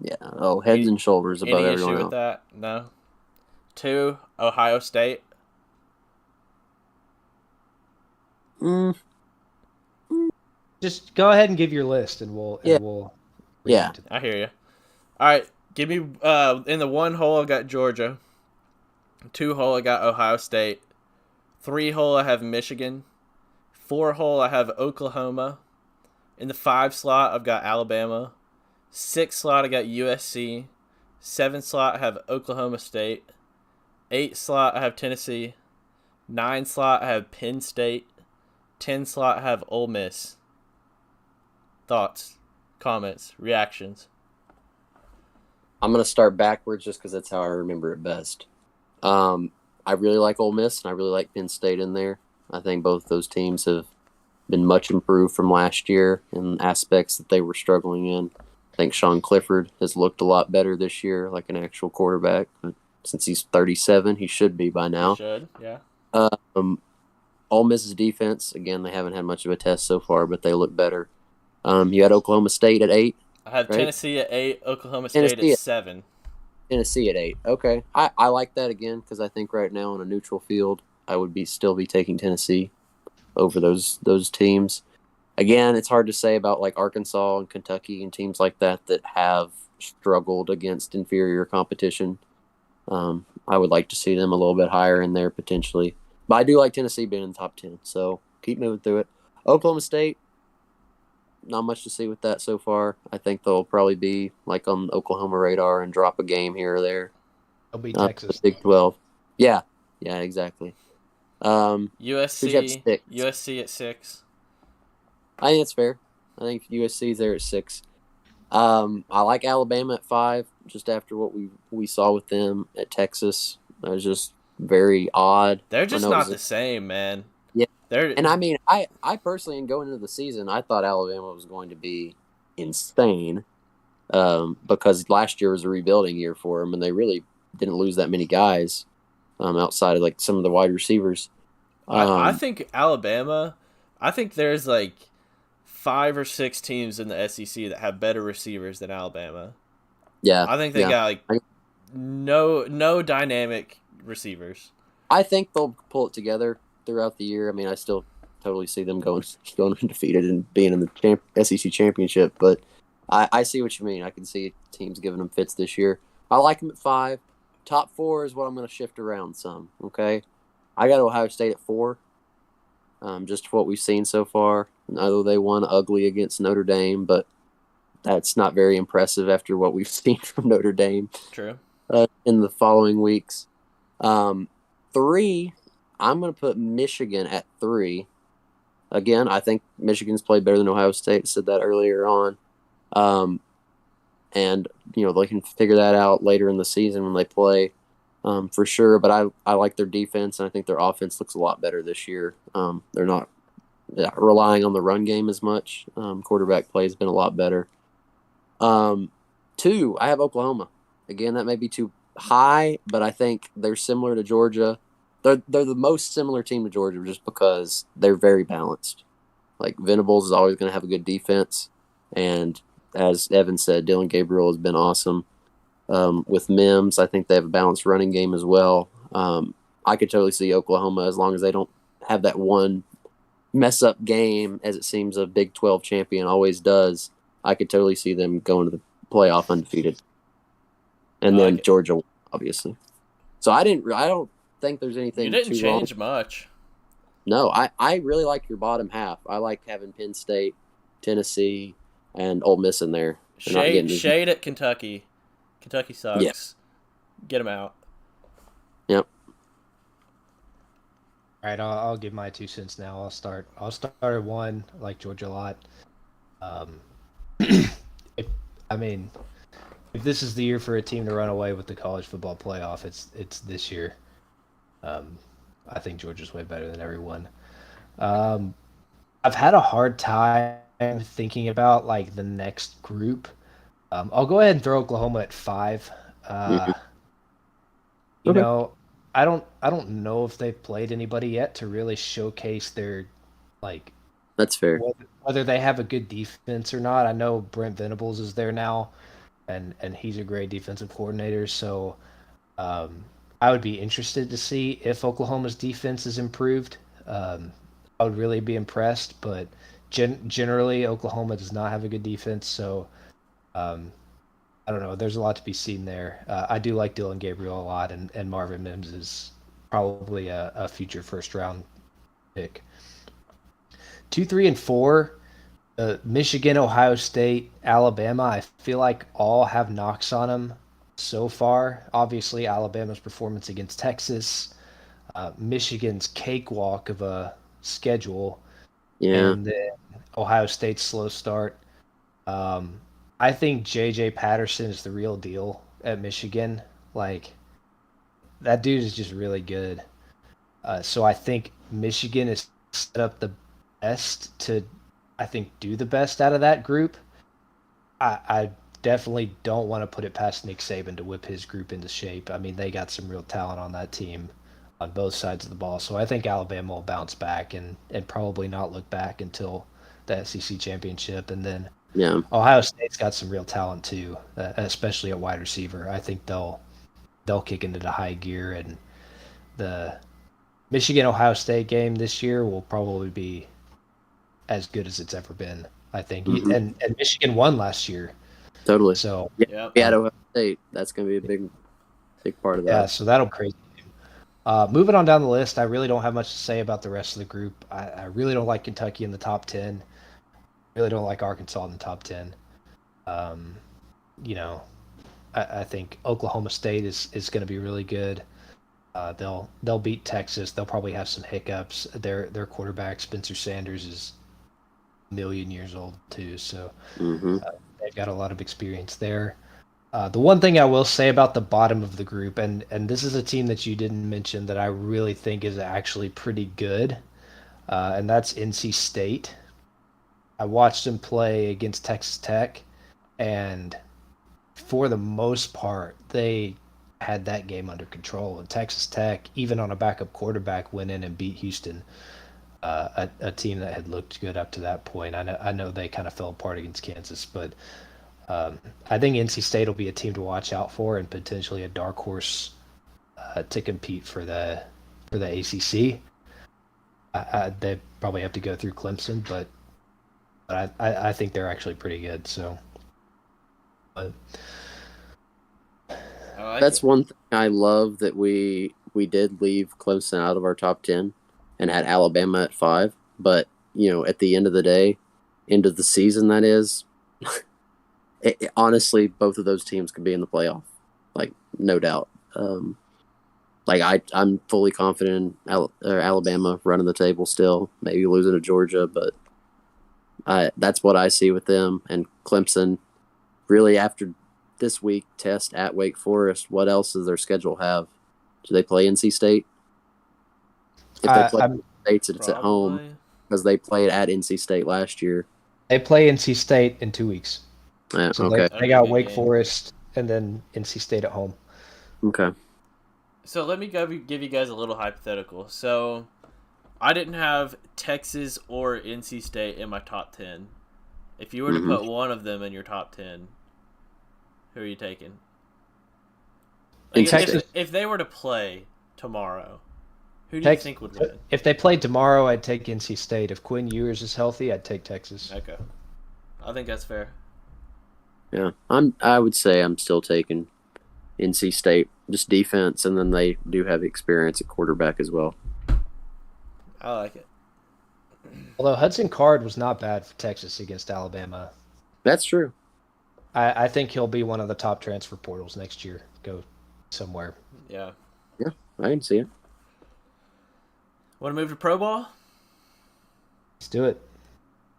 Yeah. Oh, heads and shoulders above Any everyone issue else. with that? No. 2, Ohio State. Just go ahead and give your list, and we'll Yeah. react Yeah. to that. I hear you. All right, give me in the 1 hole I got Georgia. 2 hole I got Ohio State. 3 hole I have Michigan. 4 hole I have Oklahoma. In the 5 slot I've got Alabama. 6 slot I got USC. 7 slot I have Oklahoma State. 8 slot I have Tennessee. 9 slot I have Penn State. 10 slot I have Ole Miss. Thoughts, comments, reactions. I'm going to start backwards just because that's how I remember it best. I really like Ole Miss, and I really like Penn State in there. I think both those teams have been much improved from last year in aspects that they were struggling in. I think Sean Clifford has looked a lot better this year, like an actual quarterback. Since he's 37, he should be by now. Should, yeah. Ole Miss's defense, again, they haven't had much of a test so far, but they look better. You had Oklahoma State at 8, I have right? Tennessee at 8, Oklahoma State Tennessee at at 7. Tennessee at 8. Okay, I like that again because I think right now on a neutral field, I would still be taking Tennessee over those teams. Again, it's hard to say about like Arkansas and Kentucky and teams like that have struggled against inferior competition. I would like to see them a little bit higher in there potentially, but I do like Tennessee being in the top 10. So keep moving through it. Oklahoma State, not much to see with that so far. I think they'll probably be like on Oklahoma radar and drop a game here or there. It'll be The Texas. Big 12. Yeah, exactly. Who'd you have USC, six? USC at 6. I think it's fair. I think USC's there at 6. I like Alabama at 5, just after what we saw with them at Texas. It was just very odd. They're I just know it not was the same, man. Yeah. They're And I mean, I personally, in going into the season, I thought Alabama was going to be insane, because last year was a rebuilding year for them, and they really didn't lose that many guys, outside of like some of the wide receivers. I think Alabama. I think there's like 5 or 6 teams in the SEC that have better receivers than Alabama. Yeah, I think they got like no dynamic receivers. I think they'll pull it together throughout the year. I mean, I still totally see them going undefeated and being in the SEC championship, but I see what you mean. I can see teams giving them fits this year. I like them at 5. Top 4 is what I'm going to shift around some. Okay, I got Ohio State at 4. Just what we've seen so far. I know they won ugly against Notre Dame, but that's not very impressive after what we've seen from Notre Dame. True. In the following weeks. 3, I'm going to put Michigan at 3. Again, I think Michigan's played better than Ohio State. I said that earlier on. And, they can figure that out later in the season when they play, for sure. But I like their defense, and I think their offense looks a lot better this year. They're not relying on the run game as much. Quarterback play has been a lot better. 2, I have Oklahoma. Again, that may be too high, but I think they're similar to Georgia. They're the most similar team to Georgia just because they're very balanced. Like, Venables is always going to have a good defense, and as Evan said, Dylan Gabriel has been awesome. With Mims, I think they have a balanced running game as well. I could totally see Oklahoma, as long as they don't have that one mess-up game, as it seems a Big 12 champion always does. I could totally see them going to the playoff undefeated. And then Georgia, obviously. So I don't think there's anything You didn't too change wrong. much. No, I really like your bottom half. I like having Penn State, Tennessee, and Ole Miss in there. Shade at Kentucky. Kentucky sucks. Yeah. Get them out. Yep. All right, I'll give my 2 cents now. I'll start at 1. I like Georgia a lot. If this is the year for a team to run away with the college football playoff, it's this year. I think Georgia's way better than everyone. I've had a hard time thinking about like the next group. I'll go ahead and throw Oklahoma at 5. Okay. I don't know if they've played anybody yet to really showcase their like That's fair. whether they have a good defense or not. I know Brent Venables is there now, and he's a great defensive coordinator. So I would be interested to see if Oklahoma's defense is improved. I would really be impressed, but generally Oklahoma does not have a good defense. So I don't know. There's a lot to be seen there. I do like Dylan Gabriel a lot, and Marvin Mims is probably a future first-round pick. 2, 3, and 4, Michigan, Ohio State, Alabama, I feel like all have knocks on them so far. Obviously, Alabama's performance against Texas, Michigan's cakewalk of a schedule, Yeah. and then Ohio State's slow start. I think J.J. Patterson is the real deal at Michigan. Like, that dude is just really good. So I think Michigan is set up the best to, I think, do the best out of that group. I definitely don't want to put it past Nick Saban to whip his group into shape. I mean, they got some real talent on that team on both sides of the ball. So I think Alabama will bounce back and probably not look back until the SEC championship, and then Yeah. Ohio State's got some real talent too, especially at wide receiver. I think they'll kick into the high gear, and the Michigan Ohio State game this year will probably be as good as it's ever been. I think, Mhm. and Michigan won last year, Totally. so Yep. We had Ohio State. That's going to be a big part of that. yeah, so that'll be crazy. Moving on down the list, I really don't have much to say about the rest of the group. I really don't like Kentucky in the top 10. Really don't like Arkansas in the top 10. You know, I think Oklahoma State is going to be really good. They'll beat Texas. They'll probably have some hiccups. Their quarterback Spencer Sanders is a million years old too, so Hmm. they've got a lot of experience there. The one thing I will say about the bottom of the group, and this is a team that you didn't mention that I really think is actually pretty good, and that's NC State. I watched them play against Texas Tech, and for the most part, they had that game under control. And Texas Tech, even on a backup quarterback, went in and beat Houston, a team that had looked good up to that point. I know they kind of fell apart against Kansas, but I think NC State will be a team to watch out for and potentially a dark horse to compete for the ACC. They probably have to go through Clemson, but I think they're actually pretty good. So, but I like That's it. one thing I love that we did leave Clemson out of our top 10 and had Alabama at 5. But, at the end of the day, end of the season, that is, honestly, both of those teams could be in the playoff. Like, no doubt. I'm fully confident in Alabama running the table still, maybe losing to Georgia, but that's what I see with them. And Clemson, really, after this week test at Wake Forest, what else does their schedule have? Do they play NC State? If they play NC State, it's at home Probably. because they played at NC State last year. they play NC State in 2 weeks. Yeah, So okay. they got Wake Forest and then NC State at home. Okay. So let me give you guys a little hypothetical. So I didn't have Texas or NC State in my top 10. If you were to put one of them in your top 10, who are you taking? In Like, Texas. if they were to play tomorrow, who do you Texas- think would win? If they played tomorrow, I'd take NC State. If Quinn Ewers is healthy, I'd take Texas. Okay. I think that's fair. Yeah, I would say I'm still taking NC State, just defense, and then they do have experience at quarterback as well. I like it. Although Hudson Card was not bad for Texas against Alabama. That's true. I think he'll be one of the top transfer portals next year. Go somewhere. Yeah. I can see it. Want to move to Pro Ball? Let's do it.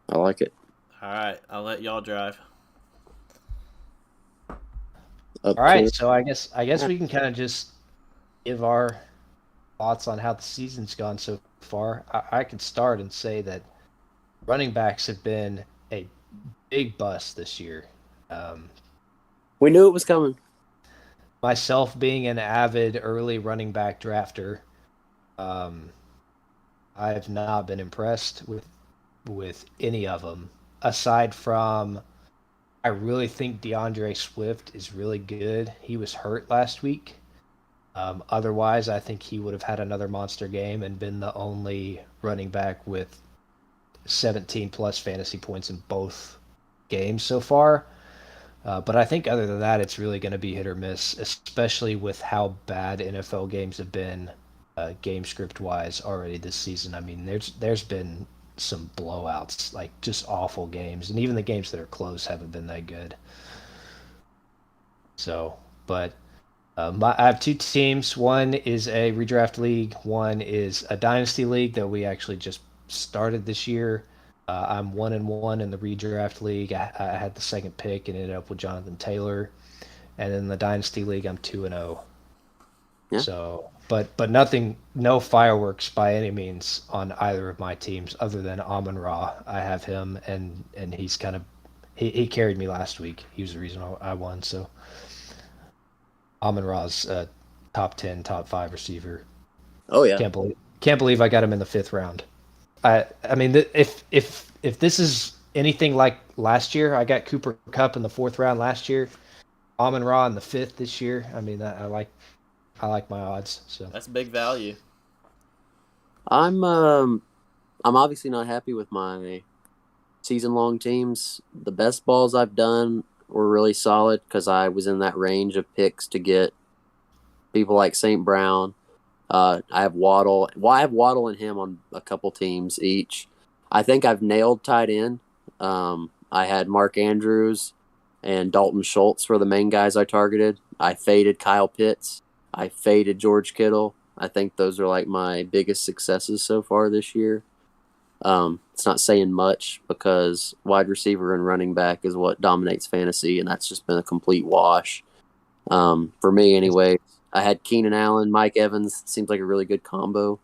I like it. All right. I'll let y'all drive. Up All right, to- so I guess we can kind of just give our thoughts on how the season's gone so far. I can start and say that running backs have been a big bust this year. We knew it was coming. Myself being an avid early running back drafter, I have not been impressed with any of them aside from. I really think DeAndre Swift is really good. He was hurt last week. Otherwise, I think he would have had another monster game and been the only running back with 17 plus fantasy points in both games so far. But I think other than that, it's really going to be hit or miss, especially with how bad NFL games have been game script wise already this season. I mean, there's been some blowouts, like just awful games, and even the games that are close haven't been that good. So, but I have two teams. One is a redraft league. One is a dynasty league that we actually just started this year. I'm 1-1 in the redraft league. I had the second pick and ended up with Jonathan Taylor, and in the dynasty league, I'm 2-0. Yeah. So, but nothing, no fireworks by any means on either of my teams, other than Amon Ra. I have him, and he's kind of he carried me last week. He was the reason I won. So, Amon Ra's a top 10, top 5 receiver. Oh yeah. Can't believe I got him in the 5th round. I mean, if if this is anything like last year, I got Cooper Kupp in the 4th round last year, Amon Ra in the 5th this year. I mean, I like my odds. So That's big value. I'm obviously not happy with my season long teams. The best balls I've done were really solid because I was in that range of picks to get people like St. Brown. I have Waddle. Well, I have Waddle and him on a couple teams each. I think I've nailed tight end. I had Mark Andrews and Dalton Schultz were the main guys I targeted. I faded Kyle Pitts. I faded George Kittle. I think those are like my biggest successes so far this year. It's not saying much because wide receiver and running back is what dominates fantasy, and that's just been a complete wash. For me, anyway. I had Keenan Allen, Mike Evans. Seems like a really good combo.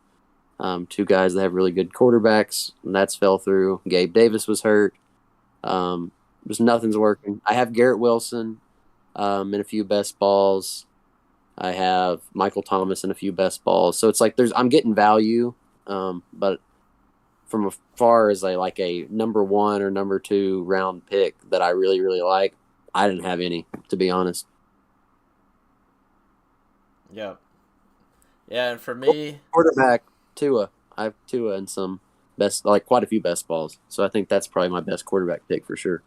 Two guys that have really good quarterbacks, and that's fell through. Gabe Davis was hurt. Just nothing's working. I have Garrett Wilson in a few best balls. I have Michael Thomas in a few best balls. So it's like I'm getting value, but from as far as a number 1 or number 2 round pick that I really, really like, I didn't have any, to be honest. Yeah. Yeah, and for me, quarterback, Tua. I have Tua in some quite a few best balls. So I think that's probably my best quarterback pick for sure.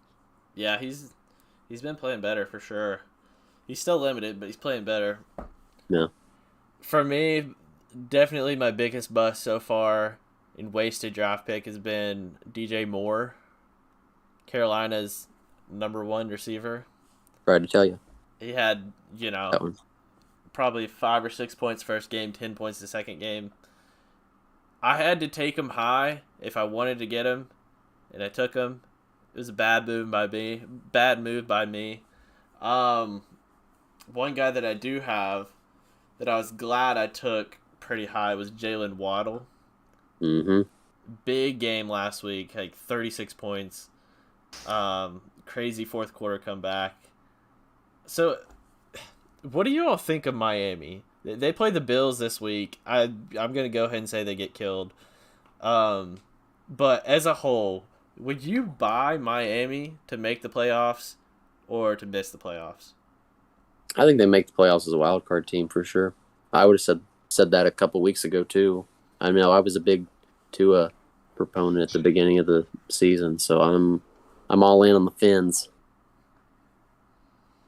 yeah, he's been playing better for sure. He's still limited, but he's playing better. Yeah. For me, definitely my biggest bust so far in wasted draft pick has been DJ Moore, Carolina's number 1 receiver. Tried to tell you. He had, That one. probably 5 or 6 points first game, 10 points the second game. I had to take him high if I wanted to get him, and I took him. It was a bad move by me. One guy that I do have that I was glad I took pretty high was Jalen Waddle. Mm-hmm. Big game last week, like 36 points. Crazy fourth quarter comeback. So, what do you all think of Miami? They play the Bills this week. I'm gonna go ahead and say they get killed. But as a whole, would you buy Miami to make the playoffs or to miss the playoffs? I think they make the playoffs as a wild card team for sure. I would have said that a couple weeks ago too. I know I was a big Tua proponent at the beginning of the season, so I'm all in on the Fins.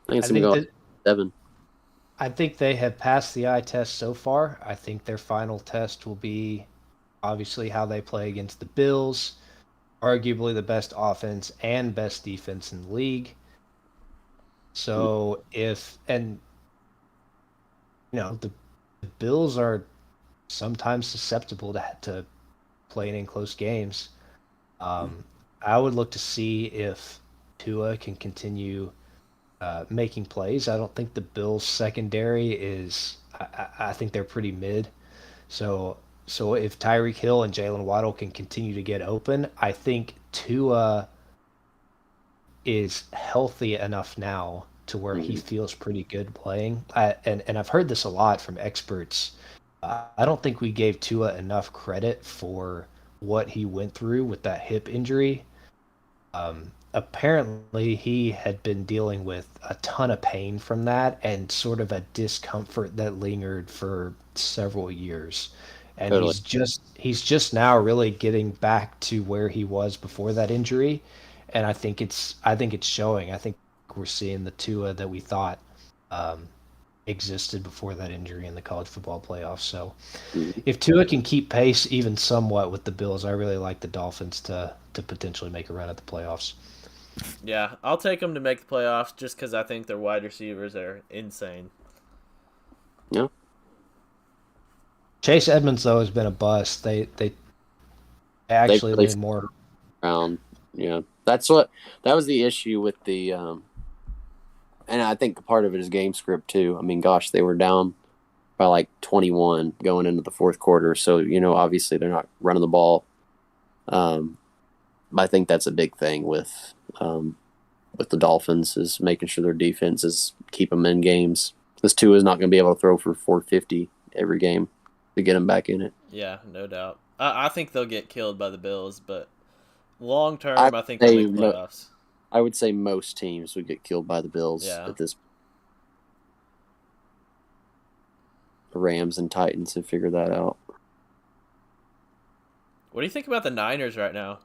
I think it's gonna go 7. I think they have passed the eye test so far. I think their final test will be obviously how they play against the Bills, arguably the best offense and best defense in the league. So the Bills are sometimes susceptible to playing in close games. I would look to see if Tua can continue making plays. I don't think the Bills secondary is. I think they're pretty mid. So if Tyreek Hill and Jalen Waddle can continue to get open, I think Tua is healthy enough now to where he feels pretty good playing. And I've heard this a lot from experts. I don't think we gave Tua enough credit for what he went through with that hip injury. Apparently, he had been dealing with a ton of pain from that and sort of a discomfort that lingered for several years. And Totally. he's just now really getting back to where he was before that injury, and I think it's showing. I think we're seeing the Tua that we thought existed before that injury in the college football playoffs. So if Tua can keep pace even somewhat with the Bills, I really like the Dolphins to potentially make a run at the playoffs. Yeah, I'll take them to make the playoffs just because I think their wide receivers are insane. Yeah. Chase Edmonds though has been a bust. They actually lean more around. Yeah, that was the issue with the, and I think part of it is game script too. I mean, gosh, they were down by like 21 going into the fourth quarter, so obviously they're not running the ball. I think that's a big thing with the Dolphins is making sure their defense is keep them in games. This Tua is not going to be able to throw for 450 every game to get them back in it. Yeah, no doubt. I think they'll get killed by the Bills, but Long term, I I think they'll say make mo- playoffs. I would say most teams would get killed by the Bills Yeah. at this. The Rams and Titans have figured that out. What do you think about the Niners right now?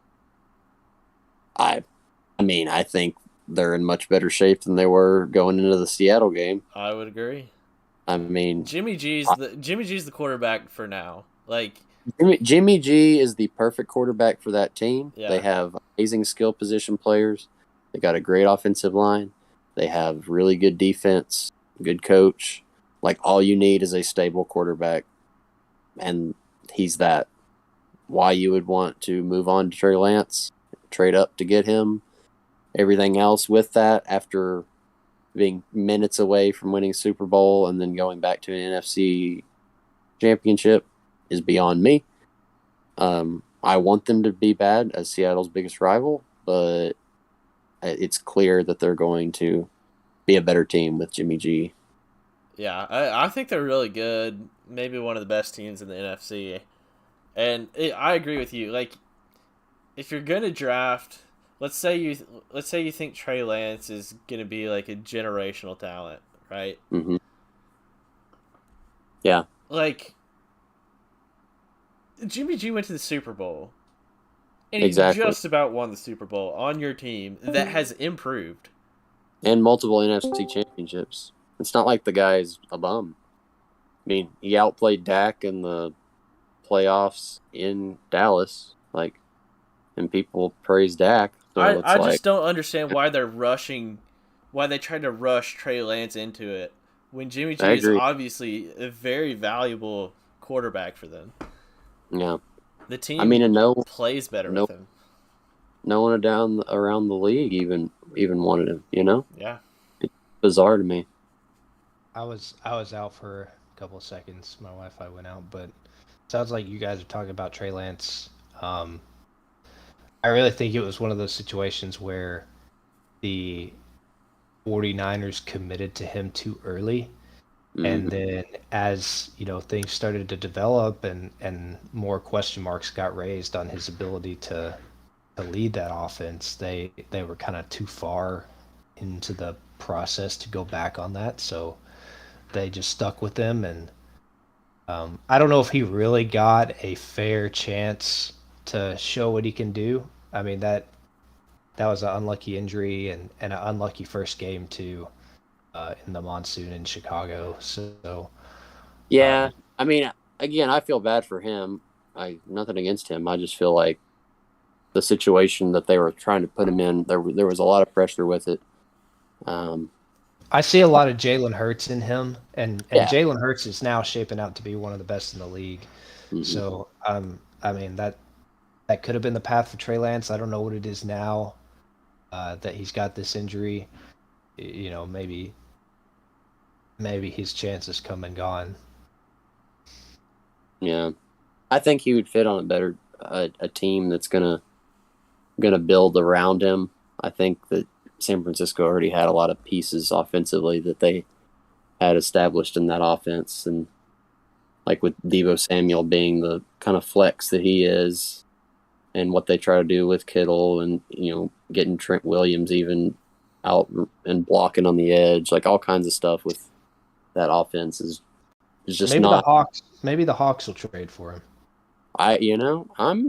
I mean, I think they're in much better shape than they were going into the Seattle game. I would agree. I mean, Jimmy G's the quarterback for now. Like, Jimmy G is the perfect quarterback for that team. Yeah. They have amazing skill position players. They got a great offensive line. They have really good defense, good coach. Like, all you need is a stable quarterback, and he's that. Why you would want to move on to Trey Lance, trade up to get him, everything else with that after being minutes away from winning Super Bowl and then going back to an NFC championship is beyond me. I want them to be bad as Seattle's biggest rival, but it's clear that they're going to be a better team with Jimmy G. yeah, I think they're really good. Maybe one of the best teams in the NFC. And I agree with you. Like, if you're gonna draft, let's say you think Trey Lance is gonna be like a generational talent, right? Mm-hmm. Yeah. Like, Jimmy G went to the Super Bowl, and he Exactly. just about won the Super Bowl on your team that has improved. And multiple NFC championships. It's not like the guy's a bum. I mean, he outplayed Dak in the playoffs in Dallas, like, and people praise Dak. So I just don't understand why they tried to rush Trey Lance into it when Jimmy G I is agree. obviously a very valuable quarterback for them. Yeah. The team I mean, and plays better no- with him. no one around the league even wanted him. You know, Yeah. bizarre to me. I was out for a couple of seconds. My Wi-Fi went out, but sounds like you guys are talking about Trey Lance. I really think it was one of those situations where the 49ers committed to him too early. And then as, things started to develop and more question marks got raised on his ability to lead that offense, they were kind of too far into the process to go back on that. So they just stuck with him. And I don't know if he really got a fair chance to show what he can do. I mean, that was an unlucky injury and an unlucky first game too, in the monsoon in Chicago. So Yeah, I mean, again, I feel bad for him. Nothing against him. I just feel like the situation that they were trying to put him in, there was a lot of pressure with it. I see a lot of Jalen Hurts in him, and Yeah. Jalen Hurts is now shaping out to be one of the best in the league. Mhm. So I mean that could have been the path for Trey Lance. I don't know what it is now that he's got this injury. Maybe his chance has come and gone. Yeah, I think he would fit on a team that's gonna build around him. I think that San Francisco already had a lot of pieces offensively that they had established in that offense, and like with Deebo Samuel being the kind of flex that he is, and what they try to do with Kittle, and getting Trent Williams even out and blocking on the edge, like all kinds of stuff with that offense is just Maybe not. Maybe the Hawks will trade for him.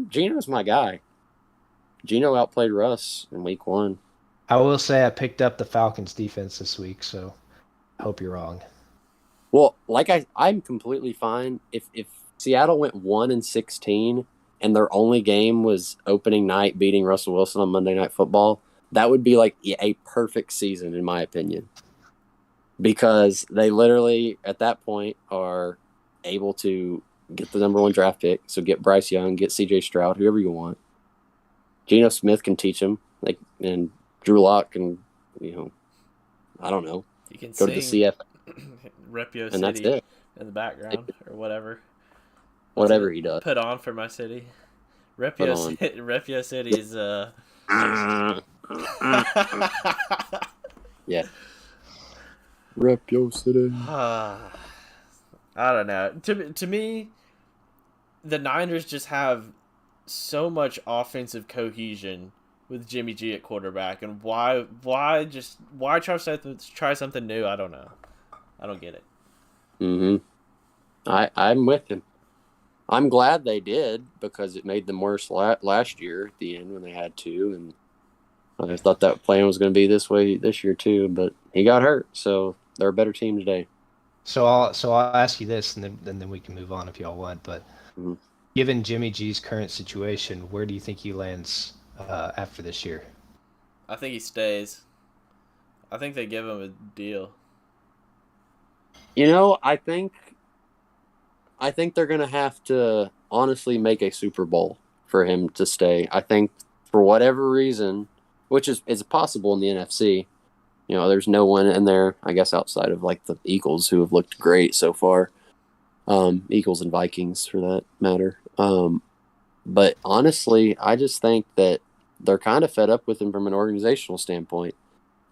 Gino's my guy. Gino outplayed Russ in week 1. I will say I picked up the Falcons defense this week, so I hope you're wrong. Well, like I'm completely fine if Seattle went 1-16 and their only game was opening night beating Russell Wilson on Monday Night Football. That would be like a perfect season in my opinion, because they literally at that point are able to get the number 1 draft pick. So get Bryce Young, get C.J. Stroud, whoever you want. Geno Smith can teach them, and Drew Lock can, I don't know, You can go to the sing CF, Repio and that's City it. in the background or whatever. Whatever he does. Put on for my city. Put on. Repio City is Yeah. Rep your city. I don't know. To me, the Niners just have so much offensive cohesion with Jimmy G at quarterback, and why try something new? I don't know. I don't get it. Mm-hmm. I'm with him. I'm glad they did because it made them worse last year at the end when they had to, and I thought that plan was going to be this way this year too. But he got hurt, so they're a better team today. So I'll ask you this, and then we can move on if y'all want. But given Jimmy G's current situation, where do you think he lands after this year? I think he stays. I think they give him a deal. You know, I think they're going to have to honestly make a Super Bowl for him to stay. I think for whatever reason, which is possible in the NFC, you know, there's no one in there, I guess, outside of like the Eagles who have looked great so far. Eagles and Vikings for that matter. But honestly, I just think that they're kind of fed up with him from an organizational standpoint.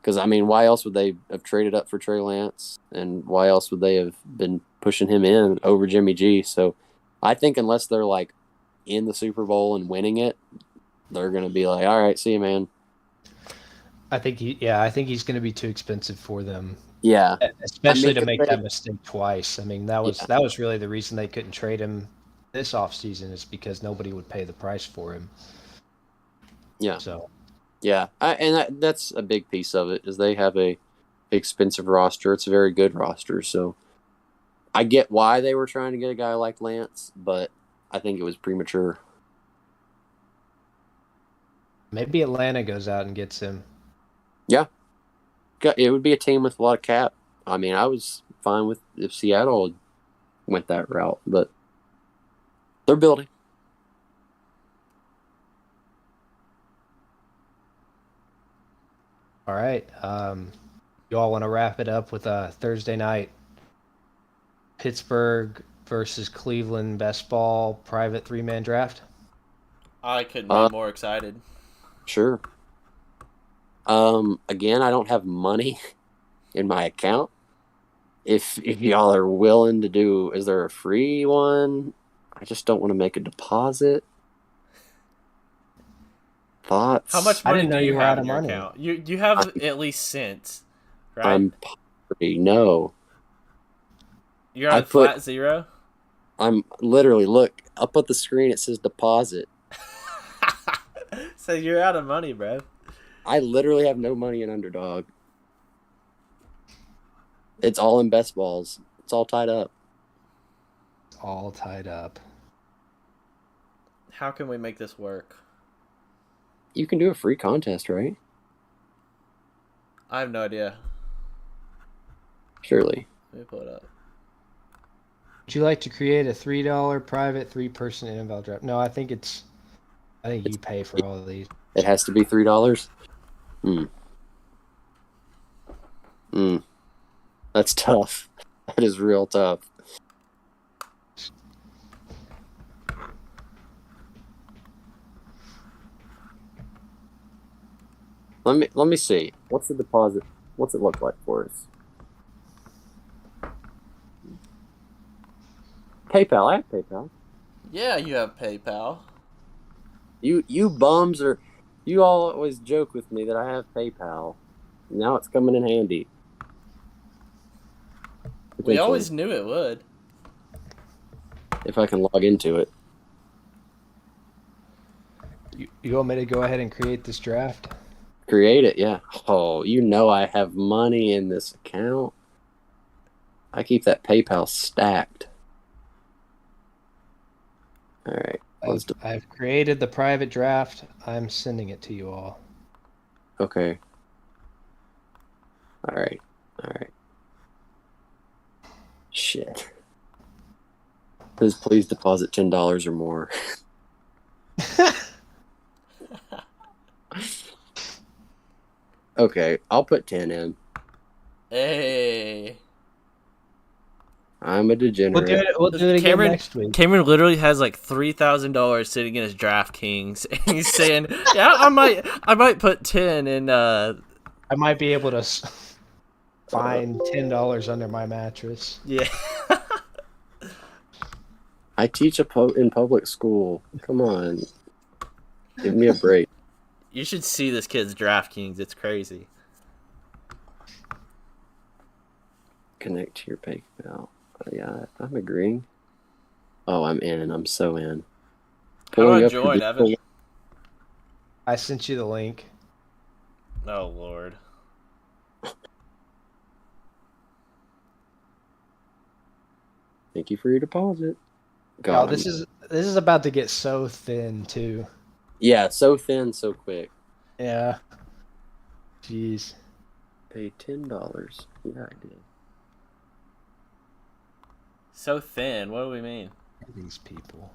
Because, I mean, why else would they have traded up for Trey Lance? And why else would they have been pushing him in over Jimmy G? So I think unless they're, like, in the Super Bowl and winning it, they're going to be like, all right, see you, man. I think he's going to be too expensive for them. Yeah. Especially to make that mistake twice. I mean, that was really the reason they couldn't trade him this offseason is because nobody would pay the price for him. Yeah. So... Yeah, that's a big piece of it is they have a expensive roster. It's a very good roster, so I get why they were trying to get a guy like Lance, but I think it was premature. Maybe Atlanta goes out and gets him. Yeah, it would be a team with a lot of cap. I mean, I was fine with if Seattle went that route, but they're building. All right. You all want to wrap it up with a Thursday night Pittsburgh versus Cleveland best ball private 3-man draft? I couldn't be more excited. Sure. Again, I don't have money in my account. If y'all are willing to do, is there a free one? I just don't want to make a deposit. Thoughts? How much money I didn't know do you were have out in of your money. account? You have at least cents, right? I'm poverty. No. You're on flat zero? I'm literally, look, up at the screen it says deposit. So you're out of money, bro. I literally have no money in Underdog. It's all in best balls. It's all tied up. All tied up. How can we make this work? You can do a free contest, right? I have no idea. Surely. Let me pull it up. Would you like to create a $3 private 3-person NFL draft? No, I think you pay for all of these. It has to be $3? That's tough. That is real tough. Let me see. What's the deposit? What's it look like for us? PayPal. I have PayPal. Yeah, you have PayPal. You bums are. You all always joke with me that I have PayPal. Now it's coming in handy. We always knew it would. If I can log into it. You want me to go ahead and create this draft? Create it, yeah. Oh, you know I have money in this account. I keep that PayPal stacked. All right. I've created the private draft. I'm sending it to you all. Okay. All right. Shit. Please deposit $10 or more. Okay, I'll put 10 in. Hey. I'm a degenerate. We'll do it again next week. Cameron literally has like $3,000 sitting in his DraftKings, and he's saying, "Yeah, I might put 10 in." I might be able to find $10 under my mattress. Yeah. I teach in public school. Come on, Give me a break. You should see this kid's DraftKings. It's crazy. Connect to your PayPal. Yeah, I'm agreeing. Oh, I'm in. I'm so in. How do I Pulling up join, your- Evan? I sent you the link. Oh, Lord. Thank you for your deposit. Oh, God, this is about to get so thin too. yeah, so thin, so quick. Yeah. Jeez. Pay $10. Yeah, I did. So thin. What do we mean? These people.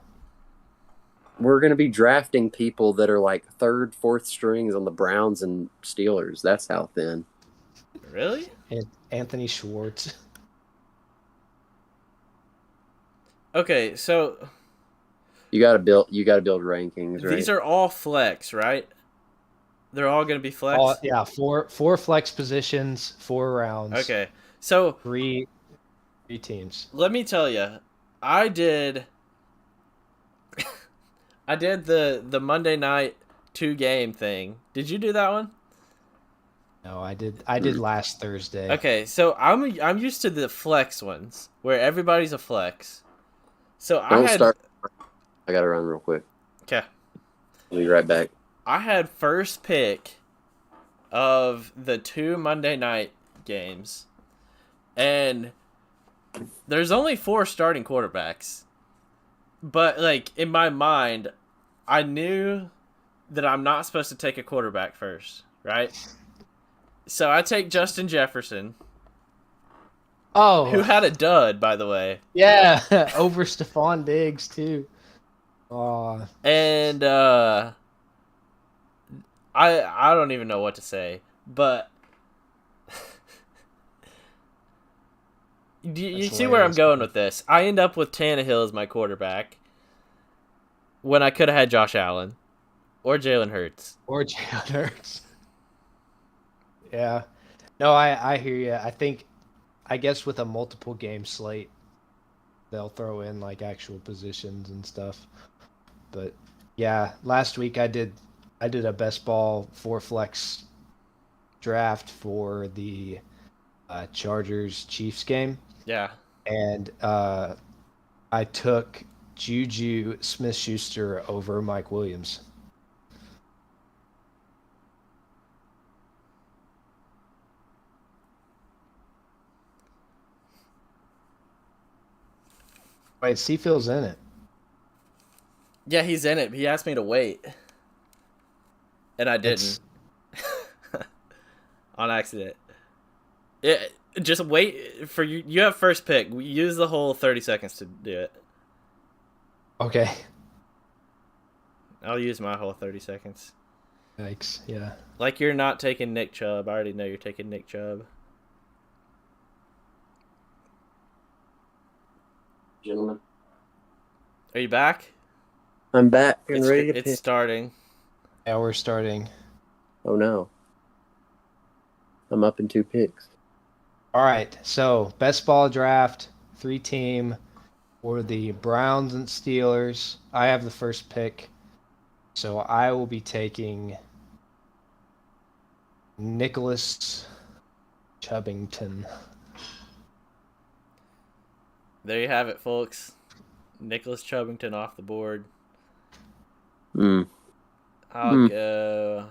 We're gonna be drafting people that are like third, fourth strings on the Browns and Steelers. That's how thin. Really? And Anthony Schwartz. Okay, so You gotta build rankings, right? these are all flex, right? They're all going to be flex? All, yeah, four flex positions, 4 rounds. Okay. So Three teams. let me tell you, I did the Monday night 2-game thing. Did you do that one? No, I did last Thursday. Okay, so I'm used to the flex ones where everybody's a flex. So I Don't had start. I gotta run real quick. Okay. I'll be right back. I had first pick of the 2 Monday night games. And there's only 4 starting quarterbacks. But like in my mind, I knew that I'm not supposed to take a quarterback first, right? So I take Justin Jefferson, Oh, who had a dud, by the way. yeah, over Stephon Diggs too. Oh, And I don't even know what to say, but you That's see where I'm hilarious. going with this. I end up with Tannehill as my quarterback when I could have had Josh Allen or Jalen Hurts. or Jalen Hurts. Yeah, no, I hear you. I guess with a multiple game slate, they'll throw in like actual positions and stuff. But yeah, last week I did a best ball 4 flex draft for the Chargers Chiefs game, Yeah. and I took Juju Smith-Schuster over Mike Williams. Wait, Seafield's in it. Yeah, he's in it. He asked me to wait. And I didn't. On accident. Just wait for you. You have first pick. Use the whole 30 seconds to do it. Okay. I'll use my whole 30 seconds. Yikes, yeah. Like you're not taking Nick Chubb. I already know you're taking Nick Chubb. Gentlemen, Are you back? I'm back and It's, ready to it's pick. starting. Yeah, we're starting. Oh no, I'm up in 2 picks. All right, so best ball draft, 3-team for the Browns and Steelers. I have the first pick, so I will be taking Nicholas Chubbington. There you have it, folks. Nicholas Chubbington off the board. I'll go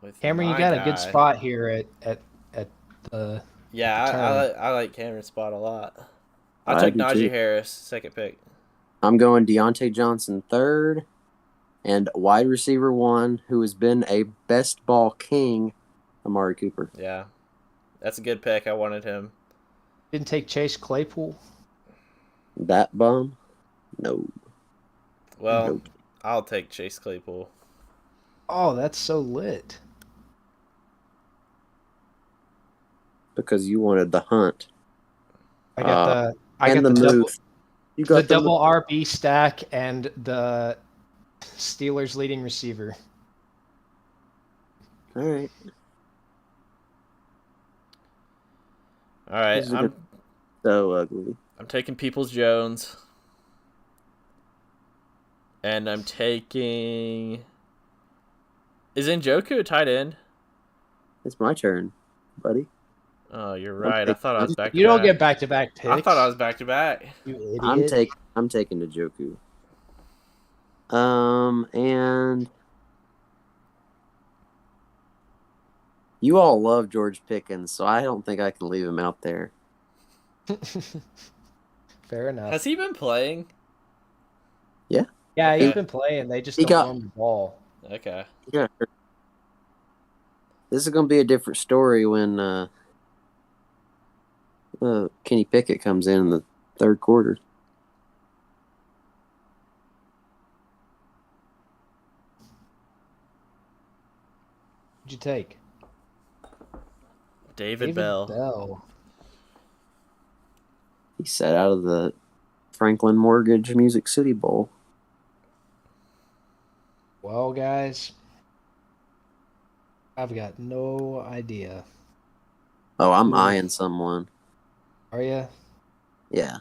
with Cameron, you my got a guy. good spot here at the Yeah, at the I like Cameron's spot a lot. I I took do Najee too. Harris, second pick. I'm going Deontay Johnson third, and wide receiver 1, who has been a best ball king, Amari Cooper. Yeah, that's a good pick. I wanted him. Didn't take Chase Claypool. That bum? No. Well, Nope. I'll take Chase Claypool. Oh, that's so lit. Because you wanted the hunt. I got and the the double, move. You got the double RB stack and the Steelers leading receiver. All right. All right, This is gonna be so ugly. I'm taking Peoples Jones. And I'm taking. Is Njoku a tight end? It's my turn, buddy. Oh, you're right. I thought I was back. You don't get back-to-back picks. I thought I was back to back. You idiot. I'm taking Njoku. And you all love George Pickens, so I don't think I can leave him out there. Fair enough. Has he been playing? Yeah, Okay. he's been playing. They just He don't got- run the ball. Okay. Yeah. This is going to be a different story when Kenny Pickett comes in the third quarter. What'd you take? David Bell. Bell. He sat out of the Franklin Mortgage Music City Bowl. Well, guys, I've got no idea. Oh, I'm Ooh. eyeing someone. Are you? Yeah.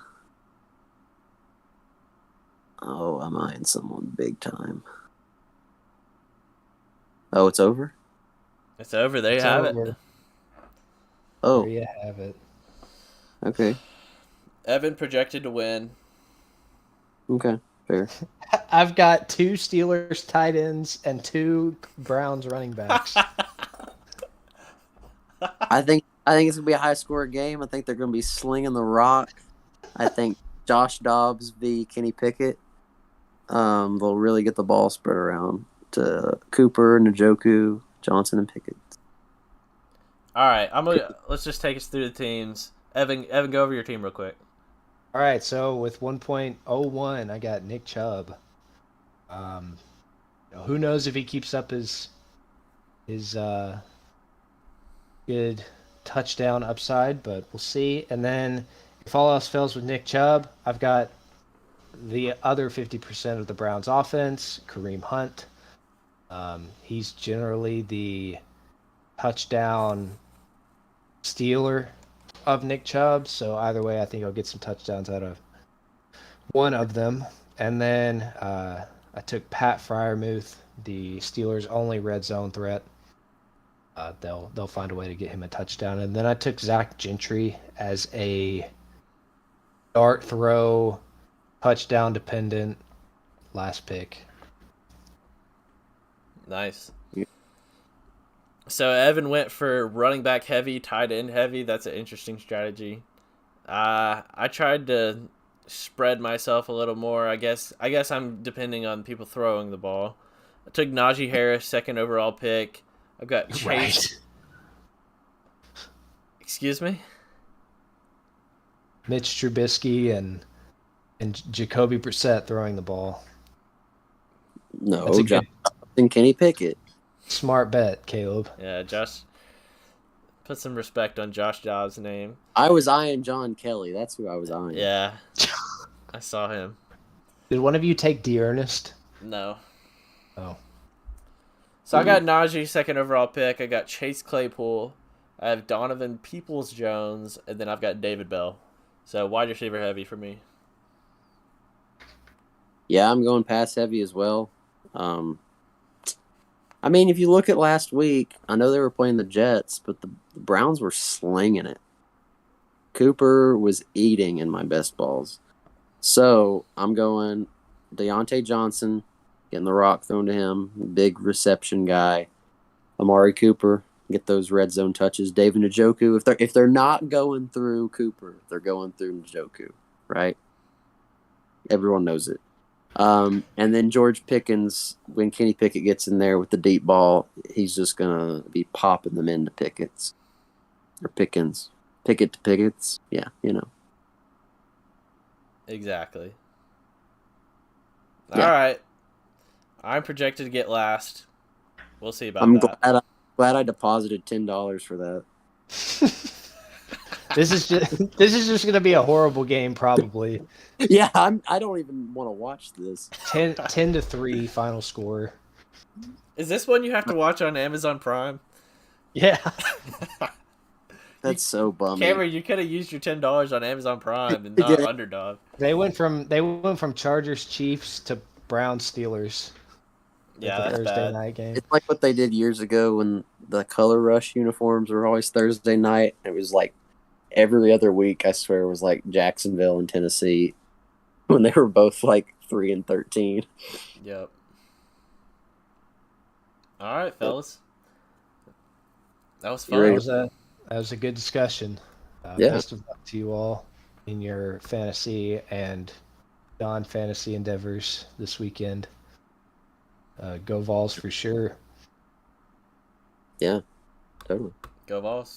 Oh, I'm eyeing someone big time. Oh, it's over? It's over. There you It's have over. it. Oh, There you have it. okay. Evan projected to win. Okay, fair. I've got 2 Steelers tight ends and 2 Browns running backs. I think it's gonna be a high score game. I think they're gonna be slinging the rock. I think Josh Dobbs v. Kenny Pickett. They'll really get the ball spread around to Cooper, Njoku, Johnson, and Pickett. All right, let's just take us through the teams. Evan, go over your team real quick. All right, so with 1.01, I got Nick Chubb. Who knows if he keeps up his good touchdown upside, but we'll see. And then if all else fails with Nick Chubb, I've got the other 50% of the Browns offense, Kareem Hunt. He's generally the touchdown stealer of Nick Chubb, so either way, I think I'll get some touchdowns out of one of them. And then I took Pat Fryermuth, the Steelers' only red zone threat. They'll find a way to get him a touchdown. And then I took Zach Gentry as a dart throw, touchdown dependent last pick. Nice. Yeah. So Evan went for running back heavy, tight end heavy. That's an interesting strategy. I tried to spread myself a little more. I guess I'm depending on people throwing the ball. I took Najee Harris, second overall pick. I've got Chase. Right. Excuse me? Mitch Trubisky and Jacoby Brissett throwing the ball. No, That's a good, Johnson, Kenny Pickett. smart bet, Caleb. Yeah, Josh. Put some respect on Josh Dobbs' name. I was eyeing John Kelly. That's who I was eyeing. Yeah. I saw him. Did one of you take D'Ernest? No. Oh. So I got Najee, second overall pick. I got Chase Claypool. I have Donovan Peoples-Jones, and then I've got David Bell. So wide receiver heavy for me. Yeah, I'm going pass heavy as well. I mean, if you look at last week, I know they were playing the Jets, but the Browns were slinging it. Cooper was eating in my best balls. So I'm going Deontay Johnson, getting the rock thrown to him, big reception guy. Amari Cooper, get those red zone touches. David Njoku, if they're not going through Cooper, they're going through Njoku, right? Everyone knows it. And then George Pickens, when Kenny Pickett gets in there with the deep ball, he's just going to be popping them into Pickett's. Or Pickens. Pickett to Pickett's. Yeah, you know. Exactly. Yeah. All right. I'm projected to get last. We'll see about I'm that. glad I deposited $10 for that. This is just going to be a horrible game, probably. Yeah, I don't even want to watch this. 10-3 final score. Is this one you have to watch on Amazon Prime? Yeah. That's so bummy. Cameron, you could have used your $10 on Amazon Prime and not Yeah. Underdog. They went from Chargers Chiefs to Browns Steelers. Yeah, the that's Thursday bad. night game. It's like what they did years ago when the Color Rush uniforms were always Thursday night. It was like every other week, I swear, was like Jacksonville and Tennessee when they were both like 3-13. Yep. All right, fellas. That was You fun. ready That was a good discussion. Yeah. Best of luck to you all in your fantasy and non-fantasy endeavors this weekend. Go Vols for sure. Yeah, totally. Go Vols.